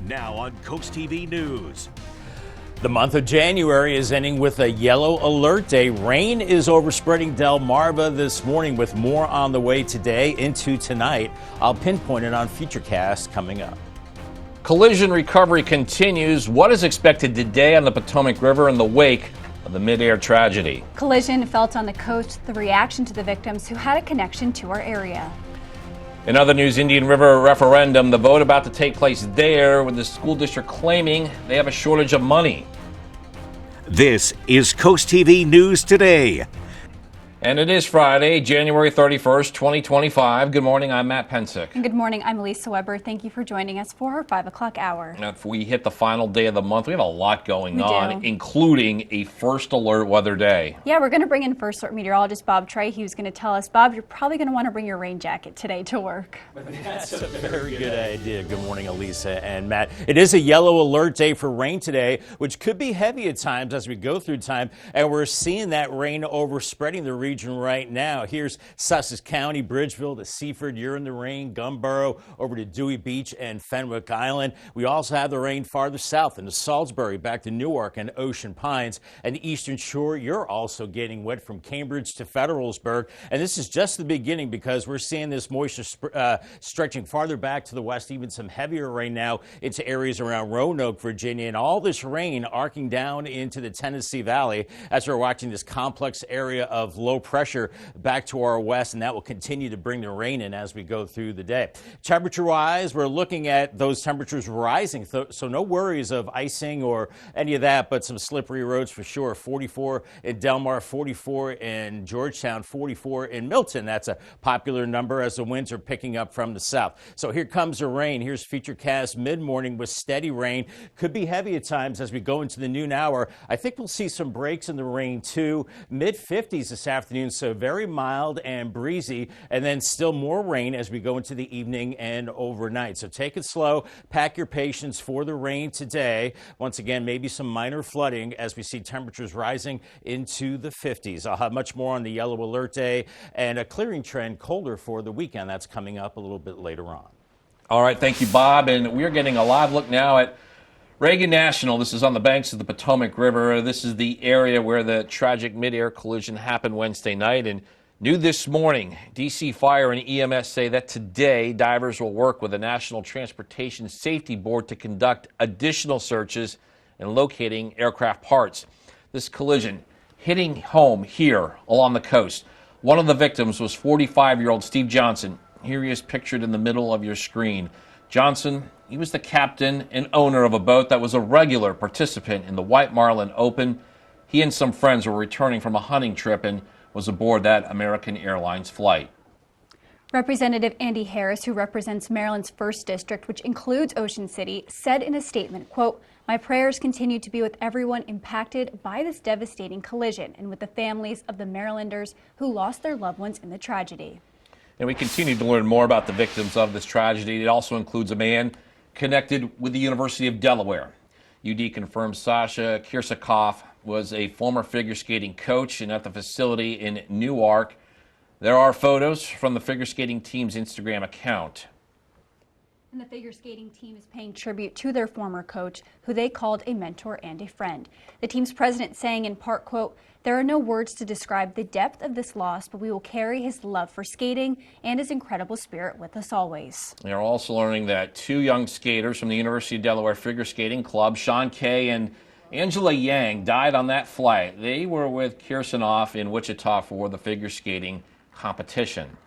Now on CoastTV News. The month of January is ending with a yellow alert day. Rain is overspreading Delmarva this morning, with more on the way today into tonight. I'll pinpoint it on Futurecast coming up. Collision recovery continues. What is expected today on the Potomac River in the wake of the mid-air tragedy? Collision felt on the coast, the reaction to the victims who had a connection to our area. In other news, Indian River referendum, the vote about to take place there, with the school district claiming they have a shortage of money. This is CoastTV News Today. And it is Friday, January 31st, 2025. Good morning, I'm Matt Pensick. And good morning, I'm Elisa Weber. Thank you for joining us for our 5 o'clock hour. Now, if we hit the final day of the month, we have a lot going on, including a first alert weather day. Yeah, we're going to bring in first alert meteorologist Bob Trey. He was going to tell us, Bob, you're probably going to want to bring your rain jacket today to work. That's a very good idea. Good morning, Elisa and Matt. It is a yellow alert day for rain today, which could be heavy at times as we go through time. And we're seeing that rain overspreading the region right now. Here's Sussex County, Bridgeville to Seaford. You're in the rain. Gumboro over to Dewey Beach and Fenwick Island. We also have the rain farther south into Salisbury, back to Newark and Ocean Pines. And the Eastern Shore, you're also getting wet from Cambridge to Federalsburg. And this is just the beginning, because we're seeing this moisture stretching farther back to the west, even some heavier rain now into areas around Roanoke, Virginia. And all this rain arcing down into the Tennessee Valley as we're watching this complex area of low pressure back to our west, and that will continue to bring the rain in as we go through the day. Temperature-wise, we're looking at those temperatures rising, so no worries of icing or any of that, but some slippery roads for sure. 44 in Delmar, 44 in Georgetown, 44 in Milton. That's a popular number as the winds are picking up from the south. So here comes the rain. Here's Futurecast mid-morning with steady rain. Could be heavy at times as we go into the noon hour. I think we'll see some breaks in the rain too. Mid-50s this afternoon, so very mild and breezy, and then still more rain as we go into the evening and overnight. So take it slow, pack your patience for the rain today. Once again, maybe some minor flooding as we see temperatures rising into the 50s. I'll have much more on the yellow alert day and a clearing trend colder for the weekend. That's coming up a little bit later on. All right, thank you, Bob. And we're getting a live look now at Reagan National. This is on the banks of the Potomac River. This is the area where the tragic mid-air collision happened Wednesday night. And new this morning, D.C. Fire and EMS say that today divers will work with the National Transportation Safety Board to conduct additional searches and locating aircraft parts. This collision hitting home here along the coast. One of the victims was 45-year-old Steve Johnson. Here he is pictured in the middle of your screen. Johnson, he was the captain and owner of a boat that was a regular participant in the White Marlin Open. He and some friends were returning from a hunting trip and was aboard that American Airlines flight. Representative Andy Harris, who represents Maryland's 1st District, which includes Ocean City, said in a statement, quote, "My prayers continue to be with everyone impacted by this devastating collision and with the families of the Marylanders who lost their loved ones in the tragedy." And we continue to learn more about the victims of this tragedy. It also includes a man connected with the University of Delaware. UD confirms Sasha Kirsakoff was a former figure skating coach and at the facility in Newark. There are photos from the figure skating team's Instagram account. And the figure skating team is paying tribute to their former coach, who they called a mentor and a friend. The team's president saying in part, quote, "There are no words to describe the depth of this loss, but we will carry his love for skating and his incredible spirit with us always." They're also learning that 2 young skaters from the University of Delaware Figure Skating Club, Sean Kay and Angela Yang, died on that flight. They were with Kirsanov in Wichita for the figure skating competition.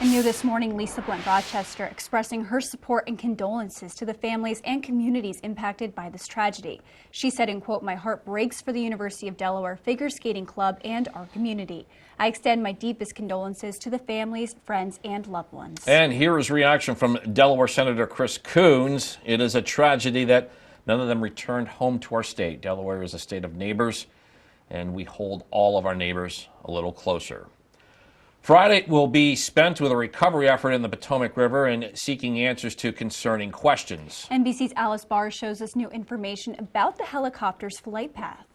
And new this morning, Lisa Blunt Rochester expressing her support and condolences to the families and communities impacted by this tragedy. She said, in quote, "My heart breaks for the University of Delaware Figure Skating Club and our community. I extend my deepest condolences to the families, friends, and loved ones." And here is reaction from Delaware Senator Chris Coons. "It is a tragedy that none of them returned home to our state. Delaware is a state of neighbors, and we hold all of our neighbors a little closer." Friday will be spent with a recovery effort in the Potomac River and seeking answers to concerning questions. NBC's Alice Barr shows us new information about the helicopter's flight path.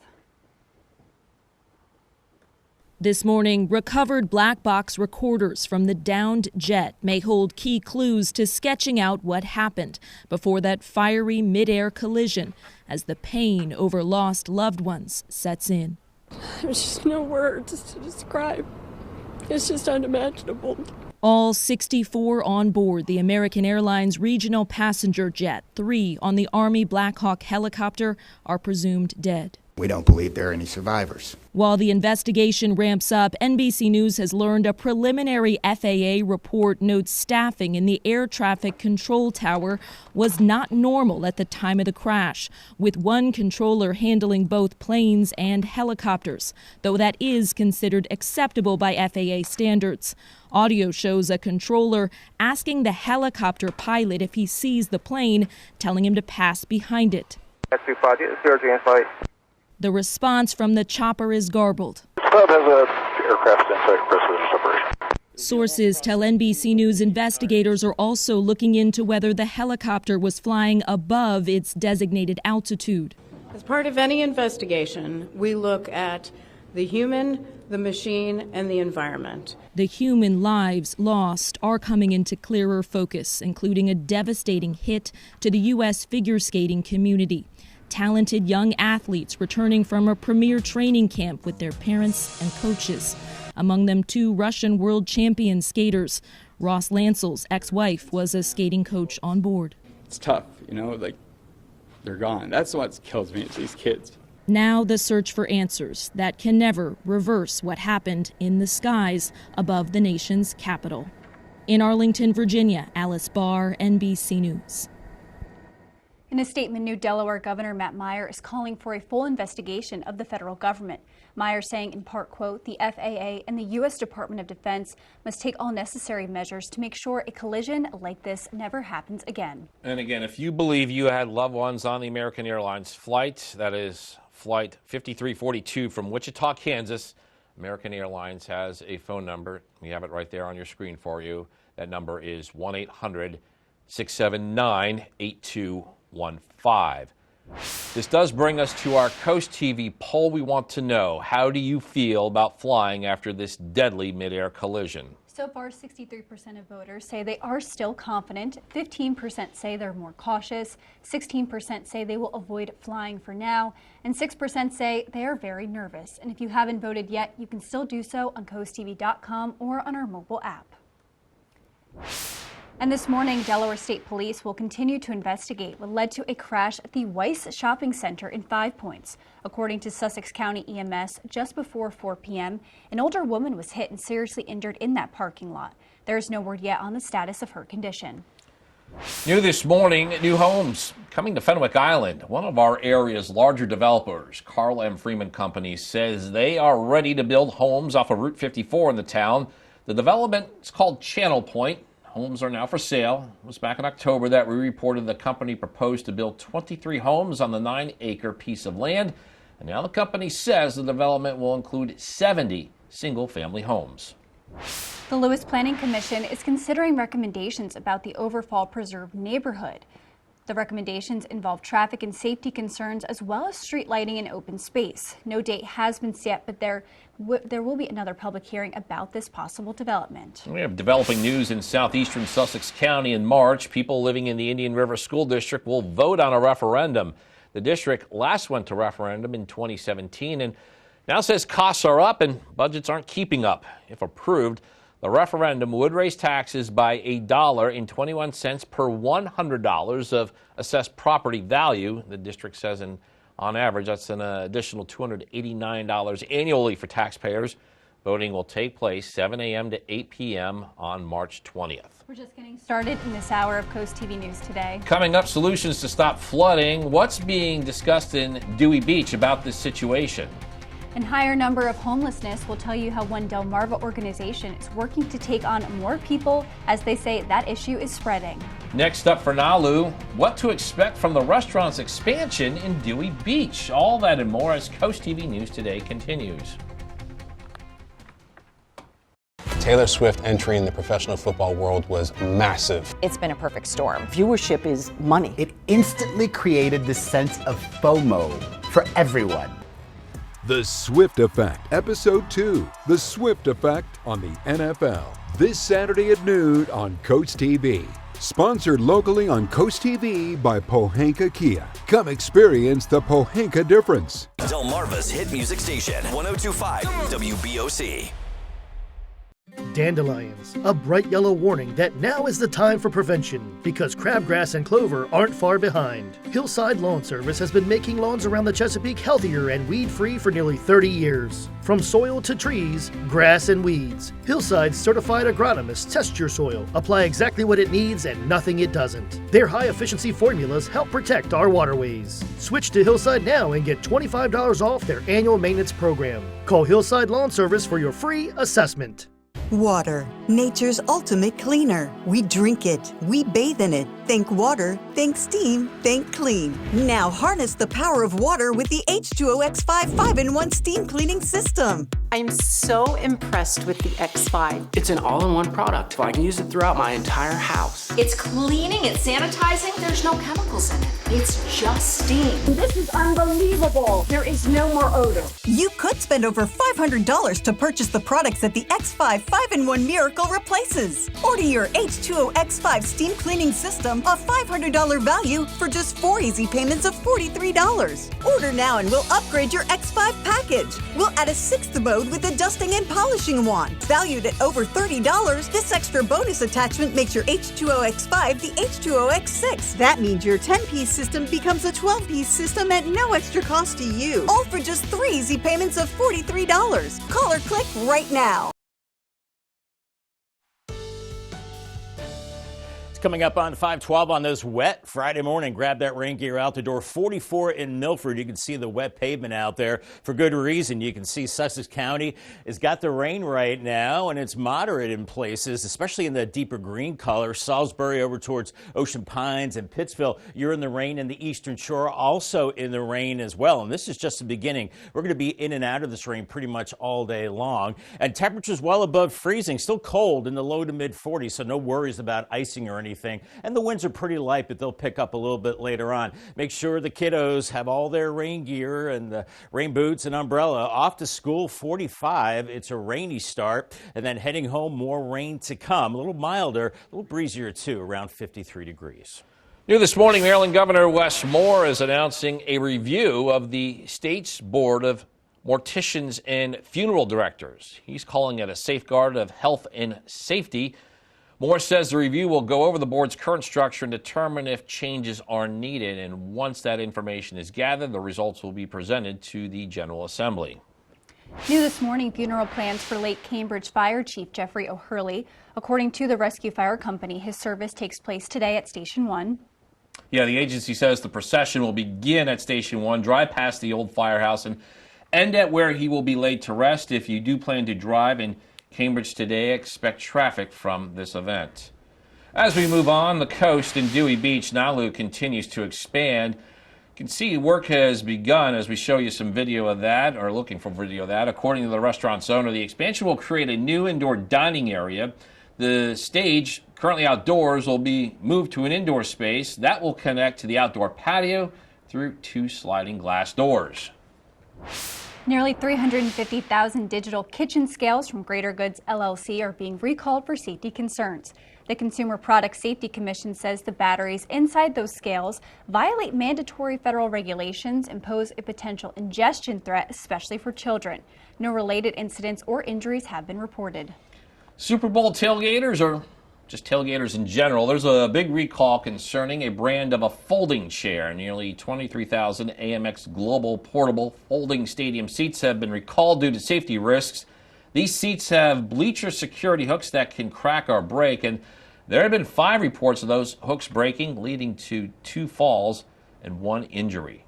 This morning, recovered black box recorders from the downed jet may hold key clues to sketching out what happened before that fiery mid-air collision as the pain over lost loved ones sets in. There's just no words to describe. It's just unimaginable. All 64 on board the American Airlines regional passenger jet, 3 on the Army Black Hawk helicopter, are presumed dead. We don't believe there are any survivors. While the investigation ramps up, NBC News has learned a preliminary FAA report notes staffing in the air traffic control tower was not normal at the time of the crash, with one controller handling both planes and helicopters, though that is considered acceptable by FAA standards. Audio shows a controller asking the helicopter pilot if he sees the plane, telling him to pass behind it. The response from the chopper is garbled. Sub has an aircraft insight precedent separation. Sources tell NBC News investigators are also looking into whether the helicopter was flying above its designated altitude. As part of any investigation, we look at the human, the machine, and the environment. The human lives lost are coming into clearer focus, including a devastating hit to the U.S. figure skating community. Talented young athletes returning from a premier training camp with their parents and coaches. Among them 2 Russian world champion skaters. Ross Lancel's ex-wife was a skating coach on board. It's tough, they're gone. That's what kills me, it's these kids. Now the search for answers that can never reverse what happened in the skies above the nation's capital. In Arlington, Virginia, Alice Barr, NBC News. In a statement, new Delaware Governor Matt Meyer is calling for a full investigation of the federal government. Meyer saying in part, quote, the FAA and the U.S. Department of Defense must take all necessary measures to make sure a collision like this never happens again. And again, if you believe you had loved ones on the American Airlines flight, that is Flight 5342 from Wichita, Kansas, American Airlines has a phone number. We have it right there on your screen for you. That number is 1-800-679-8215. This does bring us to our Coast TV poll. We want to know, how do you feel about flying after this deadly mid-air collision? So far, 63% of voters say they are still confident, 15% say they're more cautious, 16% say they will avoid flying for now, and 6% say they are very nervous. And if you haven't voted yet, you can still do so on CoastTV.com or on our mobile app. And this morning, Delaware State Police will continue to investigate what led to a crash at the Weiss Shopping Center in 5 Points. According to Sussex County EMS, just before 4 p.m., an older woman was hit and seriously injured in that parking lot. There is no word yet on the status of her condition. New this morning, new homes coming to Fenwick Island. One of our area's larger developers, Carl M. Freeman Company, says they are ready to build homes off of Route 54 in the town. The development is called Channel Point. Homes are now for sale. It was back in October that we reported the company proposed to build 23 homes on the 9-acre piece of land. And now the company says the development will include 70 single-family homes. The Lewis Planning Commission is considering recommendations about the Overfall Preserve neighborhood. The recommendations involve traffic and safety concerns as well as street lighting and open space. No date has been set, but there will be another public hearing about this possible development. We have developing news in southeastern Sussex County in March. People living in the Indian River School District will vote on a referendum. The district last went to referendum in 2017 and now says costs are up and budgets aren't keeping up. If approved, the referendum would raise taxes by $1.21 per $100 of assessed property value. The district says on average that's an additional $289 annually for taxpayers. Voting will take place 7 a.m. to 8 p.m. on March 20th. We're just getting started in this hour of Coast TV News Today. Coming up, solutions to stop flooding. What's being discussed in Dewey Beach about this situation? And higher number of homelessness will tell you how one Delmarva organization is working to take on more people as they say that issue is spreading. Next up for Nalu, what to expect from the restaurant's expansion in Dewey Beach. All that and more as Coast TV News Today continues. Taylor Swift entering the professional football world was massive. It's been a perfect storm. Viewership is money. It instantly created this sense of FOMO for everyone. The Swift Effect, Episode 2, The Swift Effect on the NFL. This Saturday at noon on CoastTV. Sponsored locally on CoastTV by Pohanka Kia. Come experience the Pohanka difference. Delmarva's hit music station, 102.5 WBOC. Dandelions, a bright yellow warning that now is the time for prevention because crabgrass and clover aren't far behind. Hillside Lawn Service has been making lawns around the Chesapeake healthier and weed-free for nearly 30 years. From soil to trees, grass and weeds, Hillside's certified agronomists test your soil, apply exactly what it needs and nothing it doesn't. Their high-efficiency formulas help protect our waterways. Switch to Hillside now and get $25 off their annual maintenance program. Call Hillside Lawn Service for your free assessment. Water, nature's ultimate cleaner. We drink it, we bathe in it. Think water, think steam, think clean. Now harness the power of water with the H2O X5 5-in-1 steam cleaning system. I'm so impressed with the X5. It's an all-in-one product. I can use it throughout my entire house. It's cleaning, it's sanitizing, there's no chemicals in it. It's just steam. This is unbelievable. There is no more odor. You could spend over $500 to purchase the products that the X5 5-in-1 Miracle replaces. Order your H2O X5 steam cleaning system, a $500 value, for just 4 easy payments of $43. Order now and we'll upgrade your X5 package. We'll add a 6th mode with a dusting and polishing wand. Valued at over $30, this extra bonus attachment makes your H2O X5 the H2O X6. That means your 10-piece system becomes a 12-piece system at no extra cost to you. All for just 3 easy payments of $43. Call or click right now. Coming up on 512 on this wet Friday morning. Grab that rain gear out the door. 44 in Milford. You can see the wet pavement out there for good reason. You can see Sussex County has got the rain right now, and it's moderate in places, especially in the deeper green color. Salisbury over towards Ocean Pines and Pittsville. You're in the rain, and the Eastern Shore also in the rain as well. And this is just the beginning. We're going to be in and out of this rain pretty much all day long. And temperatures well above freezing. Still cold in the low to mid 40s, so no worries about icing or anything. And the winds are pretty light, but they'll pick up a little bit later on. Make sure the kiddos have all their rain gear and the rain boots and umbrella. Off to school, 45. It's a rainy start, and then heading home, more rain to come. A little milder, a little breezier too, around 53 degrees. New this morning, Maryland Governor Wes Moore is announcing a review of the state's board of morticians and funeral directors. He's calling it a safeguard of health and safety. Moore says the review will go over the board's current structure and determine if changes are needed. And once that information is gathered, the results will be presented to the General Assembly. New this morning, funeral plans for late Cambridge Fire Chief Jeffrey O'Hurley. According to the Rescue Fire Company, his service takes place today at Station 1. Yeah, the agency says the procession will begin at Station 1, drive past the old firehouse, and end at where he will be laid to rest. If you do plan to drive in Cambridge today, expect traffic from this event. As we move on, the coast in Dewey Beach, Nalu, continues to expand. You can see work has begun as we show you some video of that, or looking for video of that. According to the restaurant's owner, the expansion will create a new indoor dining area. The stage, currently outdoors, will be moved to an indoor space that will connect to the outdoor patio through 2 sliding glass doors. Nearly 350,000 digital kitchen scales from Greater Goods LLC are being recalled for safety concerns. The Consumer Product Safety Commission says the batteries inside those scales violate mandatory federal regulations and pose a potential ingestion threat, especially for children. No related incidents or injuries have been reported. Super Bowl tailgaters, or just tailgaters in general, there's a big recall concerning a brand of a folding chair. Nearly 23,000 AMX Global portable folding stadium seats have been recalled due to safety risks. These seats have bleacher security hooks that can crack or break, and there have been 5 reports of those hooks breaking, leading to 2 falls and 1 injury.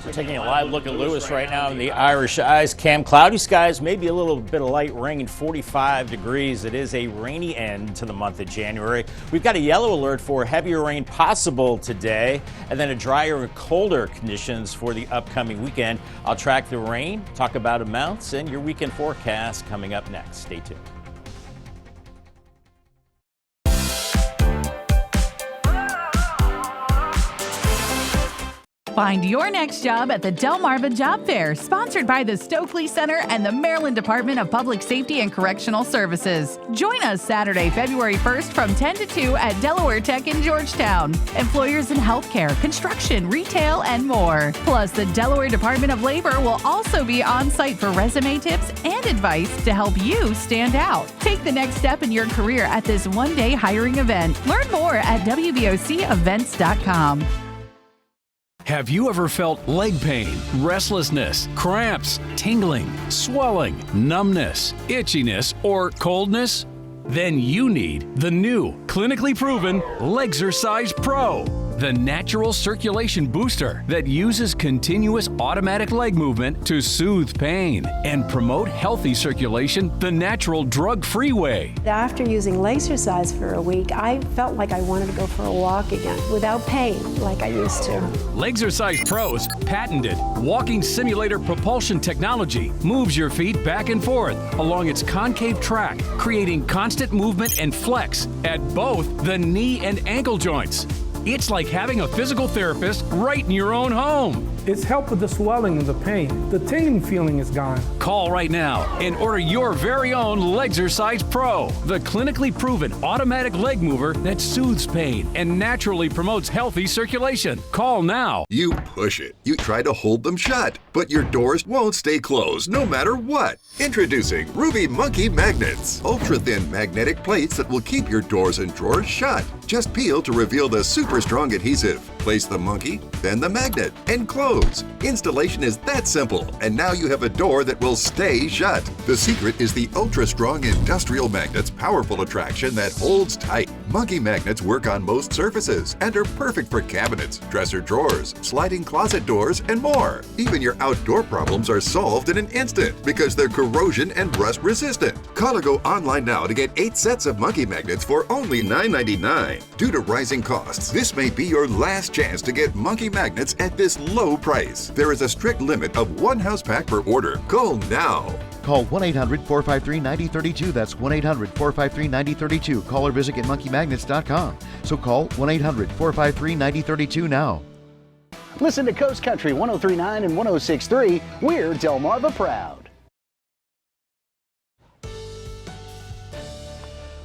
We're taking a live look at Lewis right now in the Irish Eyes cam. Cloudy skies, maybe a little bit of light rain, 45 degrees. It is a rainy end to the month of January. We've got a yellow alert for heavier rain possible today, and then a drier and colder conditions for the upcoming weekend. I'll track the rain, talk about amounts, and your weekend forecast coming up next. Stay tuned. Find your next job at the Delmarva Job Fair, sponsored by the Stokely Center and the Maryland Department of Public Safety and Correctional Services. Join us Saturday, February 1st from 10 to 2 at Delaware Tech in Georgetown. Employers in healthcare, construction, retail, and more. Plus, the Delaware Department of Labor will also be on site for resume tips and advice to help you stand out. Take the next step in your career at this one-day hiring event. Learn more at WBOCevents.com. Have you ever felt leg pain, restlessness, cramps, tingling, swelling, numbness, itchiness, or coldness? Then you need the new, clinically proven Legzercise Pro, the natural circulation booster that uses continuous automatic leg movement to soothe pain and promote healthy circulation the natural drug-free way. After using Legzercise for a week, I felt like I wanted to go for a walk again without pain like I used to. Legzercise Pro's patented walking simulator propulsion technology moves your feet back and forth along its concave track, creating constant movement and flex at both the knee and ankle joints. It's like having a physical therapist right in your own home. It's helped with the swelling and the pain. The tingling feeling is gone. Call right now and order your very own Legzercise Pro, the clinically proven automatic leg mover that soothes pain and naturally promotes healthy circulation. Call now. You push it. You try to hold them shut, but your doors won't stay closed no matter what. Introducing Ruby Monkey Magnets, ultra-thin magnetic plates that will keep your doors and drawers shut. Just peel to reveal the super strong adhesive. Place the monkey, then the magnet, and close. Installation is that simple, and now you have a door that will stay shut. The secret is the ultra-strong industrial magnet's powerful attraction that holds tight. Monkey magnets work on most surfaces and are perfect for cabinets, dresser drawers, sliding closet doors, and more. Even your outdoor problems are solved in an instant because they're corrosion and rust resistant. Call or go online now to get 8 sets of monkey magnets for only $9.99. Due to rising costs, this may be your last chance to get monkey magnets at this low price. There is a strict limit of 1 house pack per order. Call now. Call 1-800-453-9032. That's 1-800-453-9032. Call or visit GetMonkeyMagnets.com. So call 1-800-453-9032 now. Listen to Coast Country 103.9 and 106.3. We're Delmarva proud.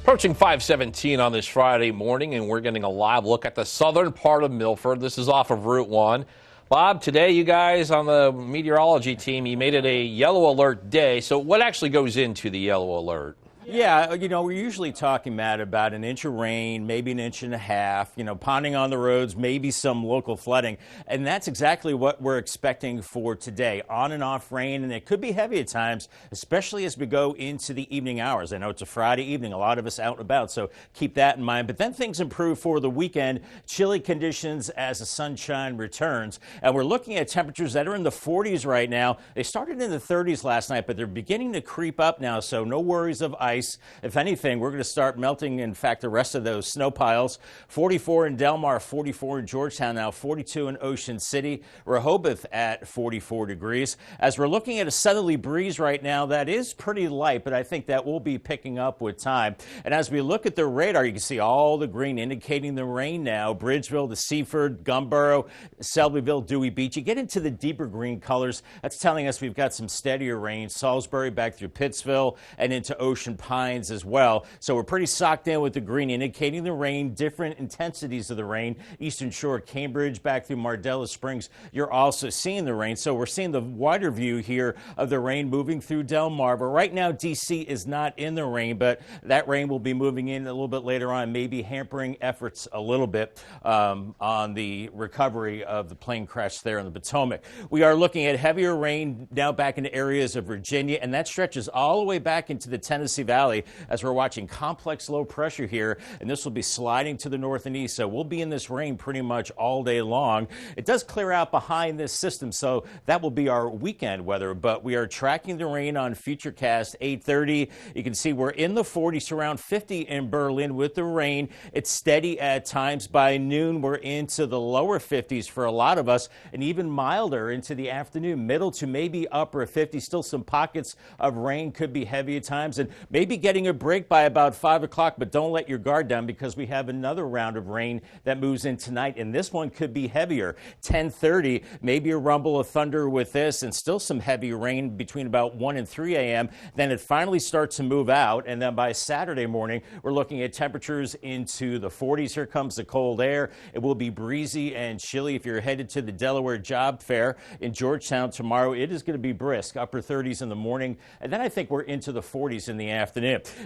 Approaching 5:17 on this Friday morning, and we're getting a live look at the southern part of Milford. This is off of Route 1. Bob, today you guys on the meteorology team, you made it a yellow alert day. So what actually goes into the yellow alert? Yeah, we're usually talking, Matt, about an inch of rain, maybe an inch and a half, ponding on the roads, maybe some local flooding. And that's exactly what we're expecting for today. On and off rain, and it could be heavy at times, especially as we go into the evening hours. I know it's a Friday evening, a lot of us out and about, so keep that in mind. But then things improve for the weekend. Chilly conditions as the sunshine returns. And we're looking at temperatures that are in the 40s right now. They started in the 30s last night, but they're beginning to creep up now, so no worries of ice. If anything, we're going to start melting, in fact, the rest of those snow piles. 44 in Delmar, 44 in Georgetown now, 42 in Ocean City, Rehoboth at 44 degrees. As we're looking at a southerly breeze right now, that is pretty light, but I think that will be picking up with time. And as we look at the radar, you can see all the green indicating the rain now. Bridgeville to Seaford, Gumboro, Selbyville, Dewey Beach. You get into the deeper green colors. That's telling us we've got some steadier rain. Salisbury back through Pittsville and into Ocean Pines as well. So we're pretty socked in with the green indicating the rain, different intensities of the rain. Eastern Shore, Cambridge, back through Mardella Springs, you're also seeing the rain. So we're seeing the wider view here of the rain moving through Delmarva. Right now, D.C. is not in the rain, but that rain will be moving in a little bit later on, maybe hampering efforts a little bit on the recovery of the plane crash there in the Potomac. We are looking at heavier rain now back into areas of Virginia, and that stretches all the way back into the Tennessee Valley as we're watching complex low pressure here, and this will be sliding to the north and east. So we'll be in this rain pretty much all day long. It does clear out behind this system, so that will be our weekend weather, but we are tracking the rain on Futurecast 8:30. You can see we're in the 40s, around 50 in Berlin with the rain. It's steady at times. By noon, we're into the lower 50s for a lot of us, and even milder into the afternoon, middle to maybe upper 50s. Still some pockets of rain, could be heavy at times, and maybe maybe getting a break by about 5 o'clock, but don't let your guard down because we have another round of rain that moves in tonight, and this one could be heavier. 10:30, maybe a rumble of thunder with this, and still some heavy rain between about 1 and 3 a.m. Then it finally starts to move out, and then by Saturday morning, we're looking at temperatures into the 40s. Here comes the cold air. It will be breezy and chilly if you're headed to the Delaware Job Fair in Georgetown tomorrow. It is going to be brisk, upper 30s in the morning, and then I think we're into the 40s in the afternoon.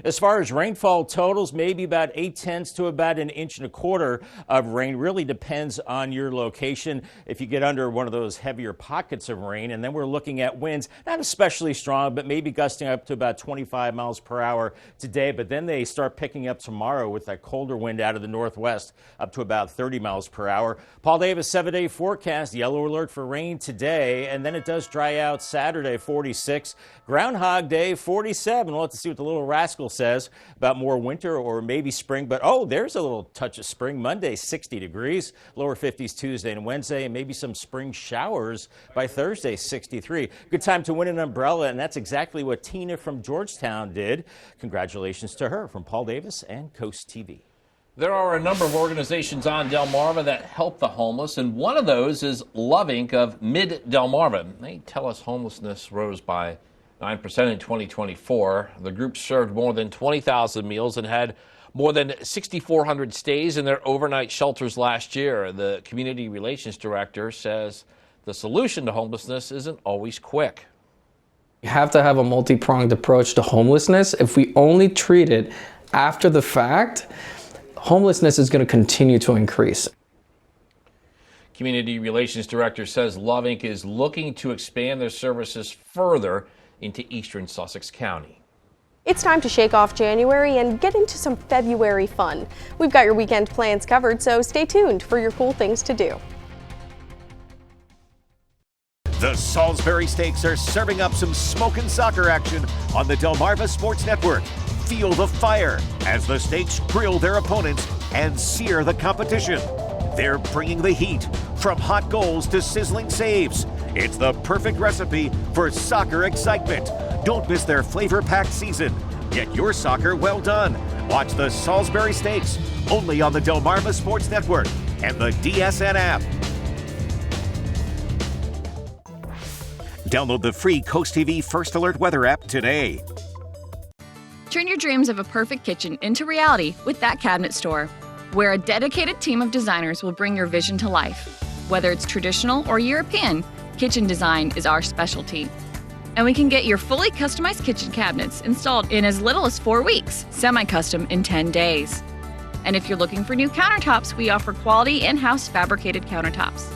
As far as rainfall totals, maybe about 8/10 to about 1.25 inches of rain. Really depends on your location if you get under one of those heavier pockets of rain. And then we're looking at winds, not especially strong, but maybe gusting up to about 25 miles per hour today. But then they start picking up tomorrow with that colder wind out of the northwest up to about 30 miles per hour. Paul Davis, 7-day forecast, yellow alert for rain today, and then it does dry out Saturday, 46. Groundhog Day, 47. We'll have to see what the little rascal says about more winter or maybe spring. But, oh, there's a little touch of spring. Monday, 60 degrees. Lower 50s Tuesday and Wednesday, and maybe some spring showers by Thursday, 63. Good time to win an umbrella, and that's exactly what Tina from Georgetown did. Congratulations to her from Paul Davis and Coast TV. There are a number of organizations on Delmarva that help the homeless, and one of those is Love Inc. of Mid-Delmarva. They tell us homelessness rose by 9% in 2024. The group served more than 20,000 meals and had more than 6,400 stays in their overnight shelters last year. The community relations director says the solution to homelessness isn't always quick. You have to have a multi-pronged approach to homelessness. If we only treat it after the fact, homelessness is going to continue to increase. Community Relations Director says Love Inc. is looking to expand their services further into eastern Sussex County. It's time to shake off January and get into some February fun. We've got your weekend plans covered, so stay tuned for your cool things to do. The Salisbury Stakes are serving up some smokin' soccer action on the Delmarva Sports Network. Feel the fire as the stakes grill their opponents and sear the competition. They're bringing the heat, from hot goals to sizzling saves. It's the perfect recipe for soccer excitement. Don't miss their flavor-packed season. Get your soccer well done. Watch the Salisbury Stakes only on the Delmarva Sports Network and the DSN app. Download the free Coast TV First Alert weather app today. Turn your dreams of a perfect kitchen into reality with That Cabinet Store, where a dedicated team of designers will bring your vision to life. Whether it's traditional or European, kitchen design is our specialty. And we can get your fully customized kitchen cabinets installed in as little as 4 weeks, semi-custom in 10 days. And if you're looking for new countertops, we offer quality in-house fabricated countertops.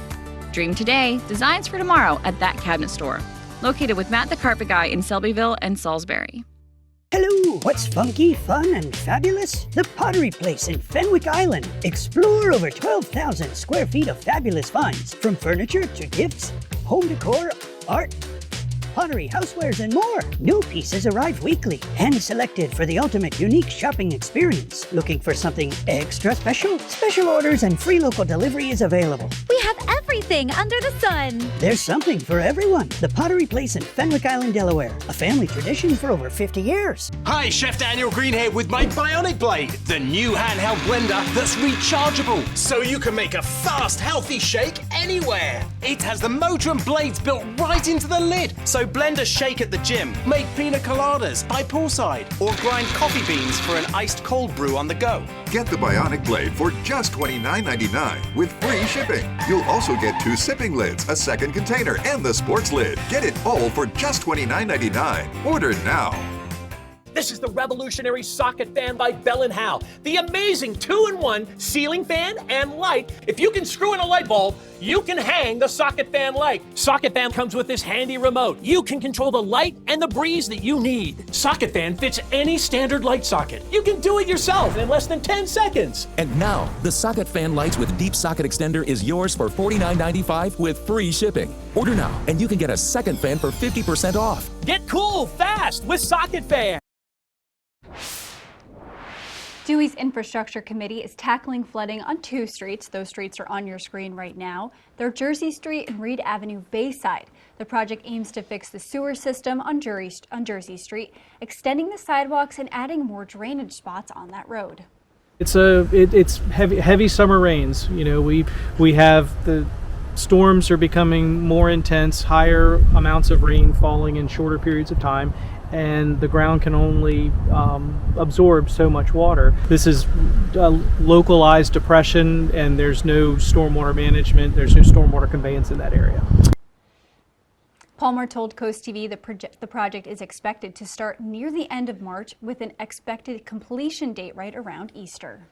Dream today, designs for tomorrow at That Cabinet Store, located with Matt the Carpet Guy in Selbyville and Salisbury. Hello, what's funky, fun, and fabulous? The Pottery Place in Fenwick Island. Explore over 12,000 square feet of fabulous finds, from furniture to gifts, home decor, art, pottery, housewares, and more. New pieces arrive weekly, hand-selected for the ultimate unique shopping experience. Looking for something extra special? Special orders and free local delivery is available. We have everything under the sun. There's something for everyone. The Pottery Place in Fenwick Island, Delaware. A family tradition for over 50 years. Hi, Chef Daniel Green here with my Bionic Blade, the new handheld blender that's rechargeable, so you can make a fast, healthy shake anywhere. It has the motor and blades built right into the lid, so blend a shake at the gym, make pina coladas by poolside, or grind coffee beans for an iced cold brew on the go. Get the Bionic Blade for just $29.99 with free shipping. You'll also get 2 sipping lids, a second container, and the sports lid. Get it all for just $29.99. Order now. This is the revolutionary socket fan by Bell & Howell. The amazing 2-in-1 ceiling fan and light. If you can screw in a light bulb, you can hang the socket fan light. Socket fan comes with this handy remote. You can control the light and the breeze that you need. Socket fan fits any standard light socket. You can do it yourself in less than 10 seconds. And now, the socket fan lights with deep socket extender is yours for $49.95 with free shipping. Order now, and you can get a second fan for 50% off. Get cool fast with Socket Fan. Dewey's Infrastructure Committee is tackling flooding on 2 streets. Those streets are on your screen right now. They're Jersey Street and Reed Avenue Bayside. The project aims to fix the sewer system on Jersey Street, extending the sidewalks and adding more drainage spots on that road. It's heavy summer rains. You know, we have the storms are becoming more intense, higher amounts of rain falling in shorter periods of time, and the ground can only absorb so much water. This is a localized depression, and there's no stormwater management, there's no stormwater conveyance in that area. Palmer told CoastTV the project is expected to start near the end of March with an expected completion date right around Easter.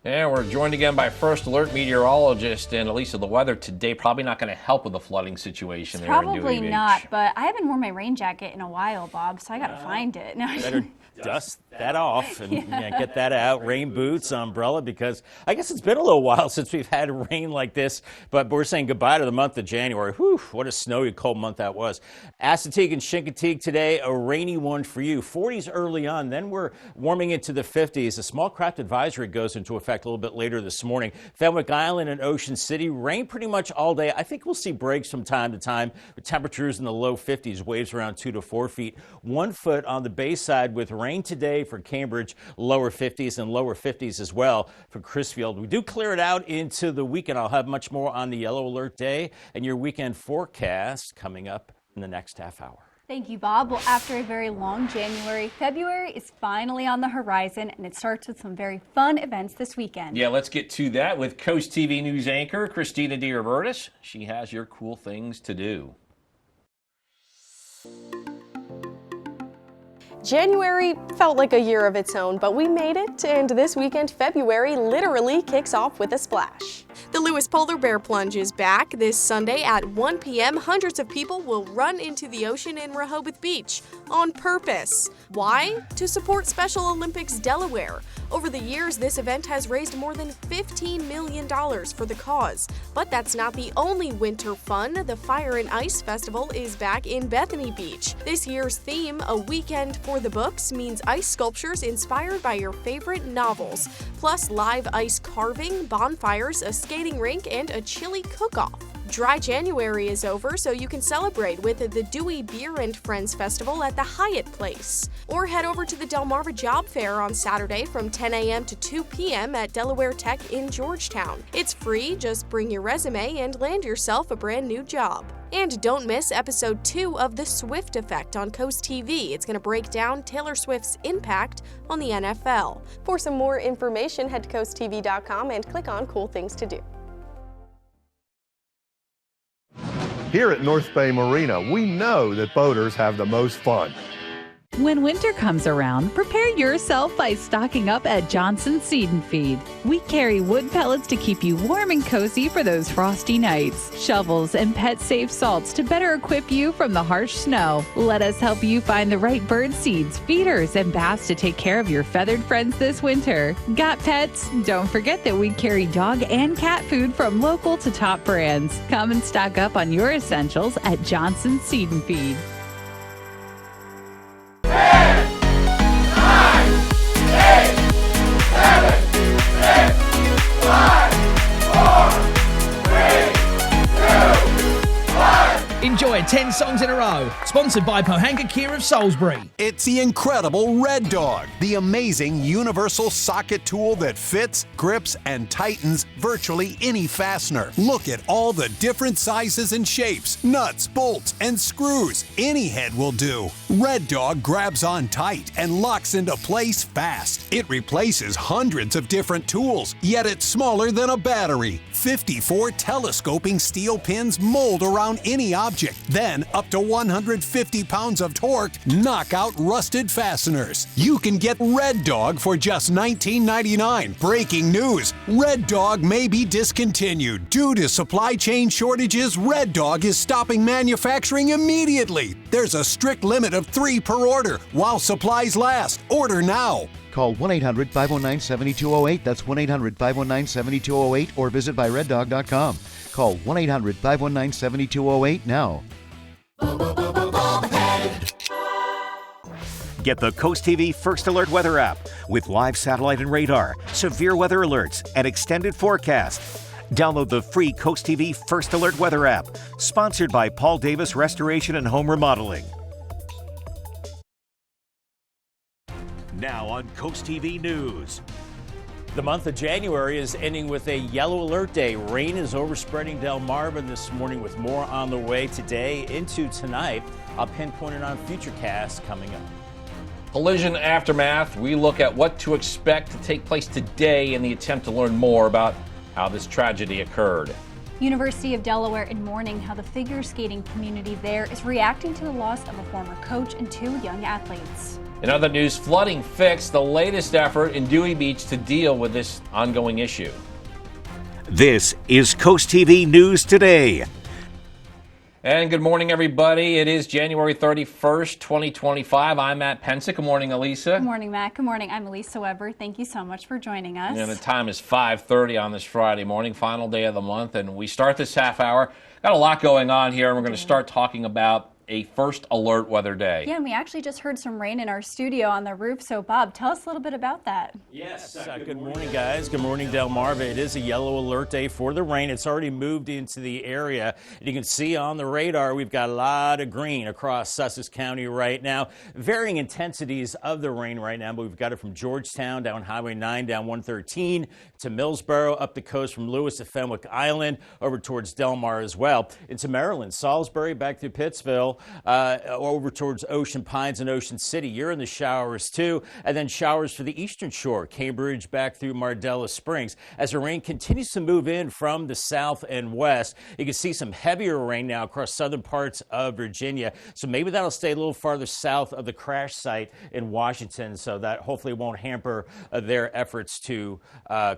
And we're joined again by First Alert meteorologist and Elisa. The weather today probably not going to help with the flooding situation there in Dewey Beach. Probably not, but I haven't worn my rain jacket in a while, Bob, so I got to find it. Better dust that off and get that out. Rain boots, umbrella, because I guess it's been a little while since we've had rain like this, but we're saying goodbye to the month of January. Whew, what a snowy, cold month that was. Assateague and Chincoteague today, a rainy one for you. 40s early on, then we're warming into the 50s. A small craft advisory goes into effect a little bit later this morning. Fenwick Island and Ocean City, rain pretty much all day. I think we'll see breaks from time to time with temperatures in the low 50s, waves around 2 to 4 feet. 1 foot on the Bayside with rain today for Cambridge, lower 50s and lower 50s as well for Crisfield. We do clear it out into the weekend. I'll have much more on the yellow alert day and your weekend forecast coming up in the next half hour. Thank you, Bob. Well, after a very long January, February is finally on the horizon, and it starts with some very fun events this weekend. Yeah, let's get to that with Coast TV News anchor Christina DiRobertis. She has your cool things to do. January felt like a year of its own, but we made it, and this weekend, February literally kicks off with a splash. The Lewis Polar Bear Plunge is back this Sunday at 1 p.m. Hundreds of people will run into the ocean in Rehoboth Beach on purpose. Why? To support Special Olympics Delaware. Over the years, this event has raised more than $15 million for the cause. But that's not the only winter fun. The Fire and Ice Festival is back in Bethany Beach. This year's theme, A Weekend for the Books, means ice sculptures inspired by your favorite novels, plus live ice carving, bonfires, a skating rink, and a chili cook-off. Dry January is over, so you can celebrate with the Dewey Beer and Friends Festival at the Hyatt Place. Or head over to the Delmarva Job Fair on Saturday from 10 a.m. to 2 p.m. at Delaware Tech in Georgetown. It's free, just bring your resume and land yourself a brand new job. And don't miss episode 2 of The Swift Effect on CoastTV. It's going to break down Taylor Swift's impact on the NFL. For some more information, head to coasttv.com and click on Cool Things to Do. Here at North Bay Marina, we know that boaters have the most fun. When winter comes around, prepare yourself by stocking up at Johnson's Seed and Feed. We carry wood pellets to keep you warm and cozy for those frosty nights, shovels and pet-safe salts to better equip you from the harsh snow. Let us help you find the right bird seeds, feeders, and baths to take care of your feathered friends this winter. Got pets? Don't forget that we carry dog and cat food from local to top brands. Come and stock up on your essentials at Johnson's Seed and Feed. 10, 9, 8, 7, 6, 5, 4, 3, 2, 1. Enjoy 10 songs in a row. Sponsored by Pohanka Kia of Salisbury. It's the incredible Red Dog, the amazing universal socket tool that fits, grips, and tightens virtually any fastener. Look at all the different sizes and shapes, nuts, bolts, and screws. Any head will do. Red Dog grabs on tight and locks into place fast. It replaces hundreds of different tools, yet it's smaller than a battery. 54 telescoping steel pins mold around any object. Then, up to 150 pounds of torque knock out rusted fasteners. You can get Red Dog for just $19.99. Breaking news: Red Dog may be discontinued. Due to supply chain shortages, Red Dog is stopping manufacturing immediately. There's a strict limit of 3 per order while supplies last. Order now. Call 1-800-519-7208. That's 1-800-519-7208 or visit byreddog.com. Call 1-800-519-7208 now. Get the CoastTV First Alert Weather app with live satellite and radar, severe weather alerts, and extended forecast. Download the free CoastTV First Alert Weather app, sponsored by Paul Davis Restoration and Home Remodeling. Now on CoastTV News. The month of January is ending with a yellow alert day. Rain is overspreading Delmarva this morning with more on the way today into tonight. I'll pinpoint it on Futurecast coming up. Collision aftermath. We look at what to expect to take place today in the attempt to learn more about how this tragedy occurred. University of Delaware in mourning how the figure skating community there is reacting to the loss of a former coach and 2 young athletes. In other news, flooding fixed, the latest effort in Dewey Beach to deal with this ongoing issue. This is CoastTV News Today. And good morning, everybody. It is January 31st, 2025. I'm Matt Pensick. Good morning, Elisa. Good morning, Matt. Good morning. I'm Elisa Weber. Thank you so much for joining us. And the time is 5:30 on this Friday morning, final day of the month, and we start this half hour. Got a lot going on here, and we're going to start talking about a first alert weather day. Yeah, and we actually just heard some rain in our studio on the roof. So, Bob, tell us a little bit about that. Yes, good morning, guys. Good morning, Delmarva. It is a yellow alert day for the rain. It's already moved into the area. And you can see on the radar, we've got a lot of green across Sussex County right now. Varying intensities of the rain right now, but we've got it from Georgetown down Highway 9, down 113 to Millsboro, up the coast from Lewis to Fenwick Island, over towards Delmar as well, into Maryland, Salisbury, back through Pittsville, over towards Ocean Pines and Ocean City. You're in the showers too, and then showers for the eastern shore, Cambridge back through Mardella Springs. As the rain continues to move in from the south and west, you can see some heavier rain now across southern parts of Virginia. So maybe that'll stay a little farther south of the crash site in Washington, so that hopefully won't hamper their efforts to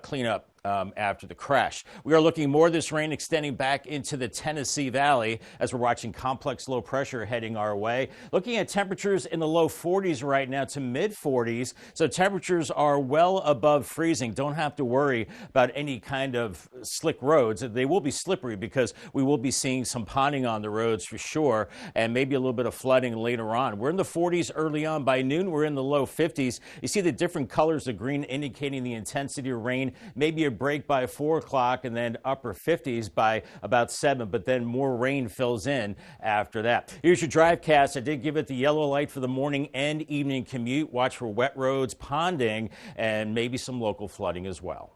clean up after the crash. We are looking more of this rain extending back into the Tennessee Valley as we're watching complex low pressure heading our way. Looking at temperatures in the low 40s right now to mid 40s. So temperatures are well above freezing. Don't have to worry about any kind of slick roads. They will be slippery because we will be seeing some ponding on the roads for sure, and maybe a little bit of flooding later on. We're in the 40s early on. By noon, we're in the low 50s. You see the different colors of green indicating the intensity of rain. Maybe a break by 4 o'clock and then upper 50s by about 7, but then more rain fills in after that. Here's your DriveCast. I did give it the yellow light for the morning and evening commute. Watch for wet roads, ponding, and maybe some local flooding as well.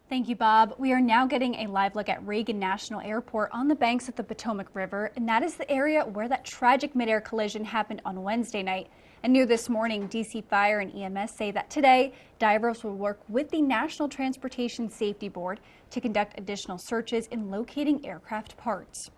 Thank you, Bob. We are now getting a live look at Reagan National Airport on the banks of the Potomac River, and that is the area where that tragic midair collision happened on Wednesday night. And new this morning, DC Fire and EMS say that today, divers will work with the National Transportation Safety Board to conduct additional searches in locating aircraft parts.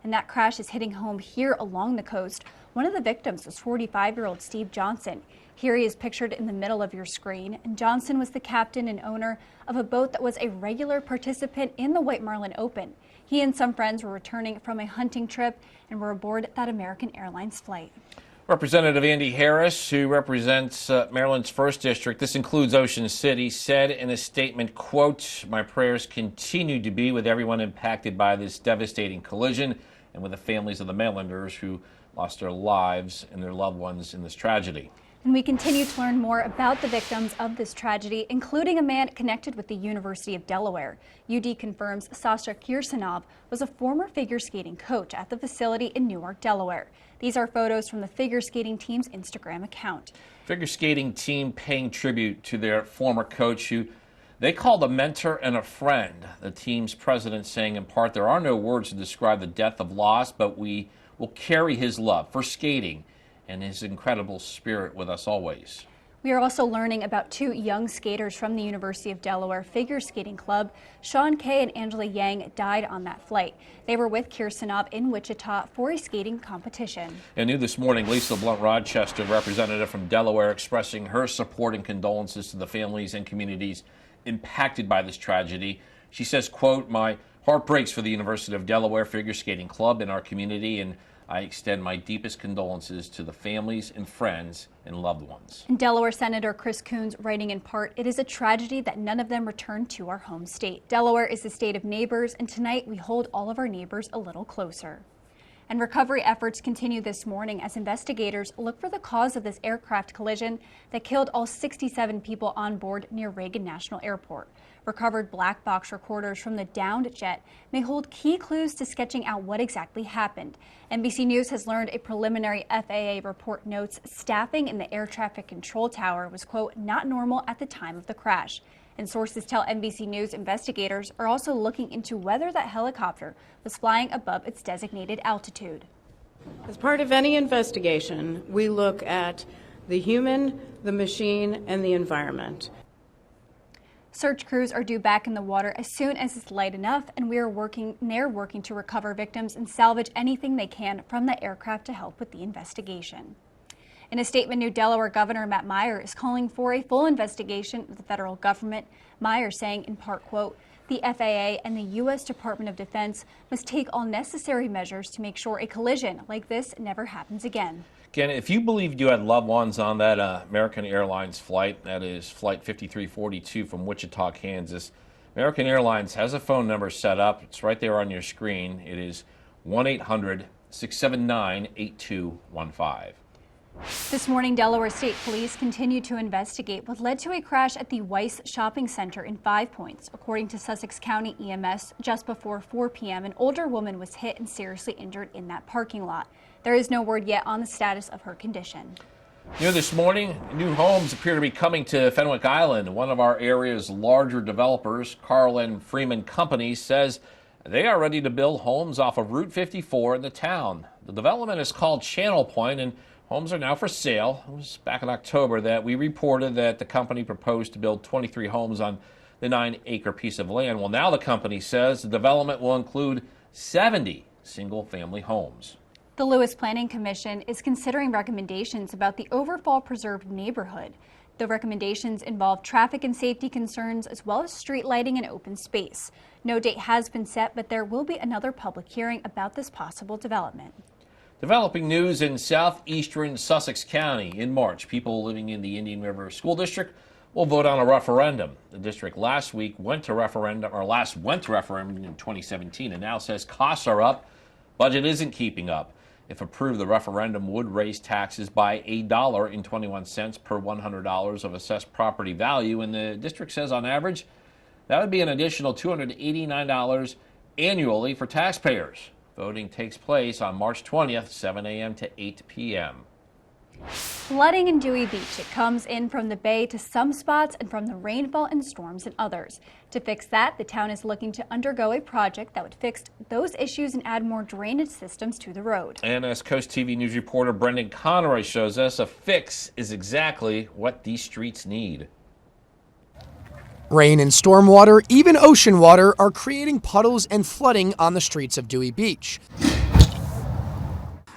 And that crash is hitting home here along the coast. One of the victims was 45-year-old Steve Johnson. Here he is pictured in the middle of your screen. And Johnson was the captain and owner of a boat that was a regular participant in the White Marlin Open. He and some friends were returning from a hunting trip and were aboard that American Airlines flight. Representative Andy Harris, who represents Maryland's 1st District, this includes Ocean City, said in a statement, quote, "My prayers continue to be with everyone impacted by this devastating collision and with the families of the Marylanders who lost their lives and their loved ones in this tragedy." And we continue to learn more about the victims of this tragedy, including a man connected with the University of Delaware. UD confirms Sasha Kirsanov was a former figure skating coach at the facility in Newark, Delaware. These are photos from the figure skating team's Instagram account. Figure skating team paying tribute to their former coach, who they called a mentor and a friend. The team's president saying in part, "There are no words to describe the depth of loss, but we will carry his love for skating and his incredible spirit with us always." We are also learning about 2 young skaters from the University of Delaware Figure Skating Club. Sean Kay and Angela Yang died on that flight. They were with Kirsanov in Wichita for a skating competition. And new this morning, Lisa Blunt-Rochester, representative from Delaware, expressing her support and condolences to the families and communities impacted by this tragedy. She says, quote, "My heart breaks for the University of Delaware Figure Skating Club and our community, and I extend my deepest condolences to the families and friends and loved ones." And Delaware Senator Chris Coons writing in part, "It is a tragedy that none of them returned to our home state. Delaware is the state of neighbors, and tonight we hold all of our neighbors a little closer." And recovery efforts continue this morning as investigators look for the cause of this aircraft collision that killed all 67 people on board near Reagan National Airport. Recovered black box recorders from the downed jet may hold key clues to sketching out what exactly happened. NBC News has learned a preliminary FAA report notes staffing in the air traffic control tower was, quote, not normal at the time of the crash. And sources tell NBC News investigators are also looking into whether that helicopter was flying above its designated altitude. As part of any investigation, we look at the human, the machine, and the environment. Search crews are due back in the water as soon as it's light enough, and they're working to recover victims and salvage anything they can from the aircraft to help with the investigation. In a statement, New Delaware Governor Matt Meyer is calling for a full investigation of the federal government. Meyer saying, in part, quote, the FAA and the U.S. Department of Defense must take all necessary measures to make sure a collision like this never happens again. Again, if you believed you had loved ones on that American Airlines flight, that is Flight 5342 from Wichita, Kansas, American Airlines has a phone number set up. It's right there on your screen. It is 1-800-679-8215. This morning, Delaware State Police continued to investigate what led to a crash at the Weiss Shopping Center in 5 Points. According to Sussex County EMS, just before 4 p.m., an older woman was hit and seriously injured in that parking lot. There is no word yet on the status of her condition. You know, this morning, new homes appear to be coming to Fenwick Island. One of our area's larger developers, Carl and Freeman Company, says they are ready to build homes off of Route 54 in the town. The development is called Channel Point, and homes are now for sale. It was back in October that we reported that the company proposed to build 23 homes on the 9-acre piece of land. Well, now the company says the development will include 70 single-family homes. The Lewis Planning Commission is considering recommendations about the Overfall Preserve neighborhood. The recommendations involve traffic and safety concerns as well as street lighting and open space. No date has been set, but there will be another public hearing about this possible development. Developing news in southeastern Sussex County. In March, people living in the Indian River School District will vote on a referendum. The district last went to referendum in 2017 and now says costs are up, budget isn't keeping up. If approved, the referendum would raise taxes by $1.21 per $100 of assessed property value, and the district says on average that would be an additional $289 annually for taxpayers. Voting takes place on March 20th, 7 a.m. to 8 p.m. Flooding in Dewey Beach. It comes in from the bay to some spots and from the rainfall and storms in others. To fix that, the town is looking to undergo a project that would fix those issues and add more drainage systems to the road. And as CoastTV News reporter Brendan Conroy shows us, a fix is exactly what these streets need. Rain and storm water, even ocean water, are creating puddles and flooding on the streets of Dewey Beach,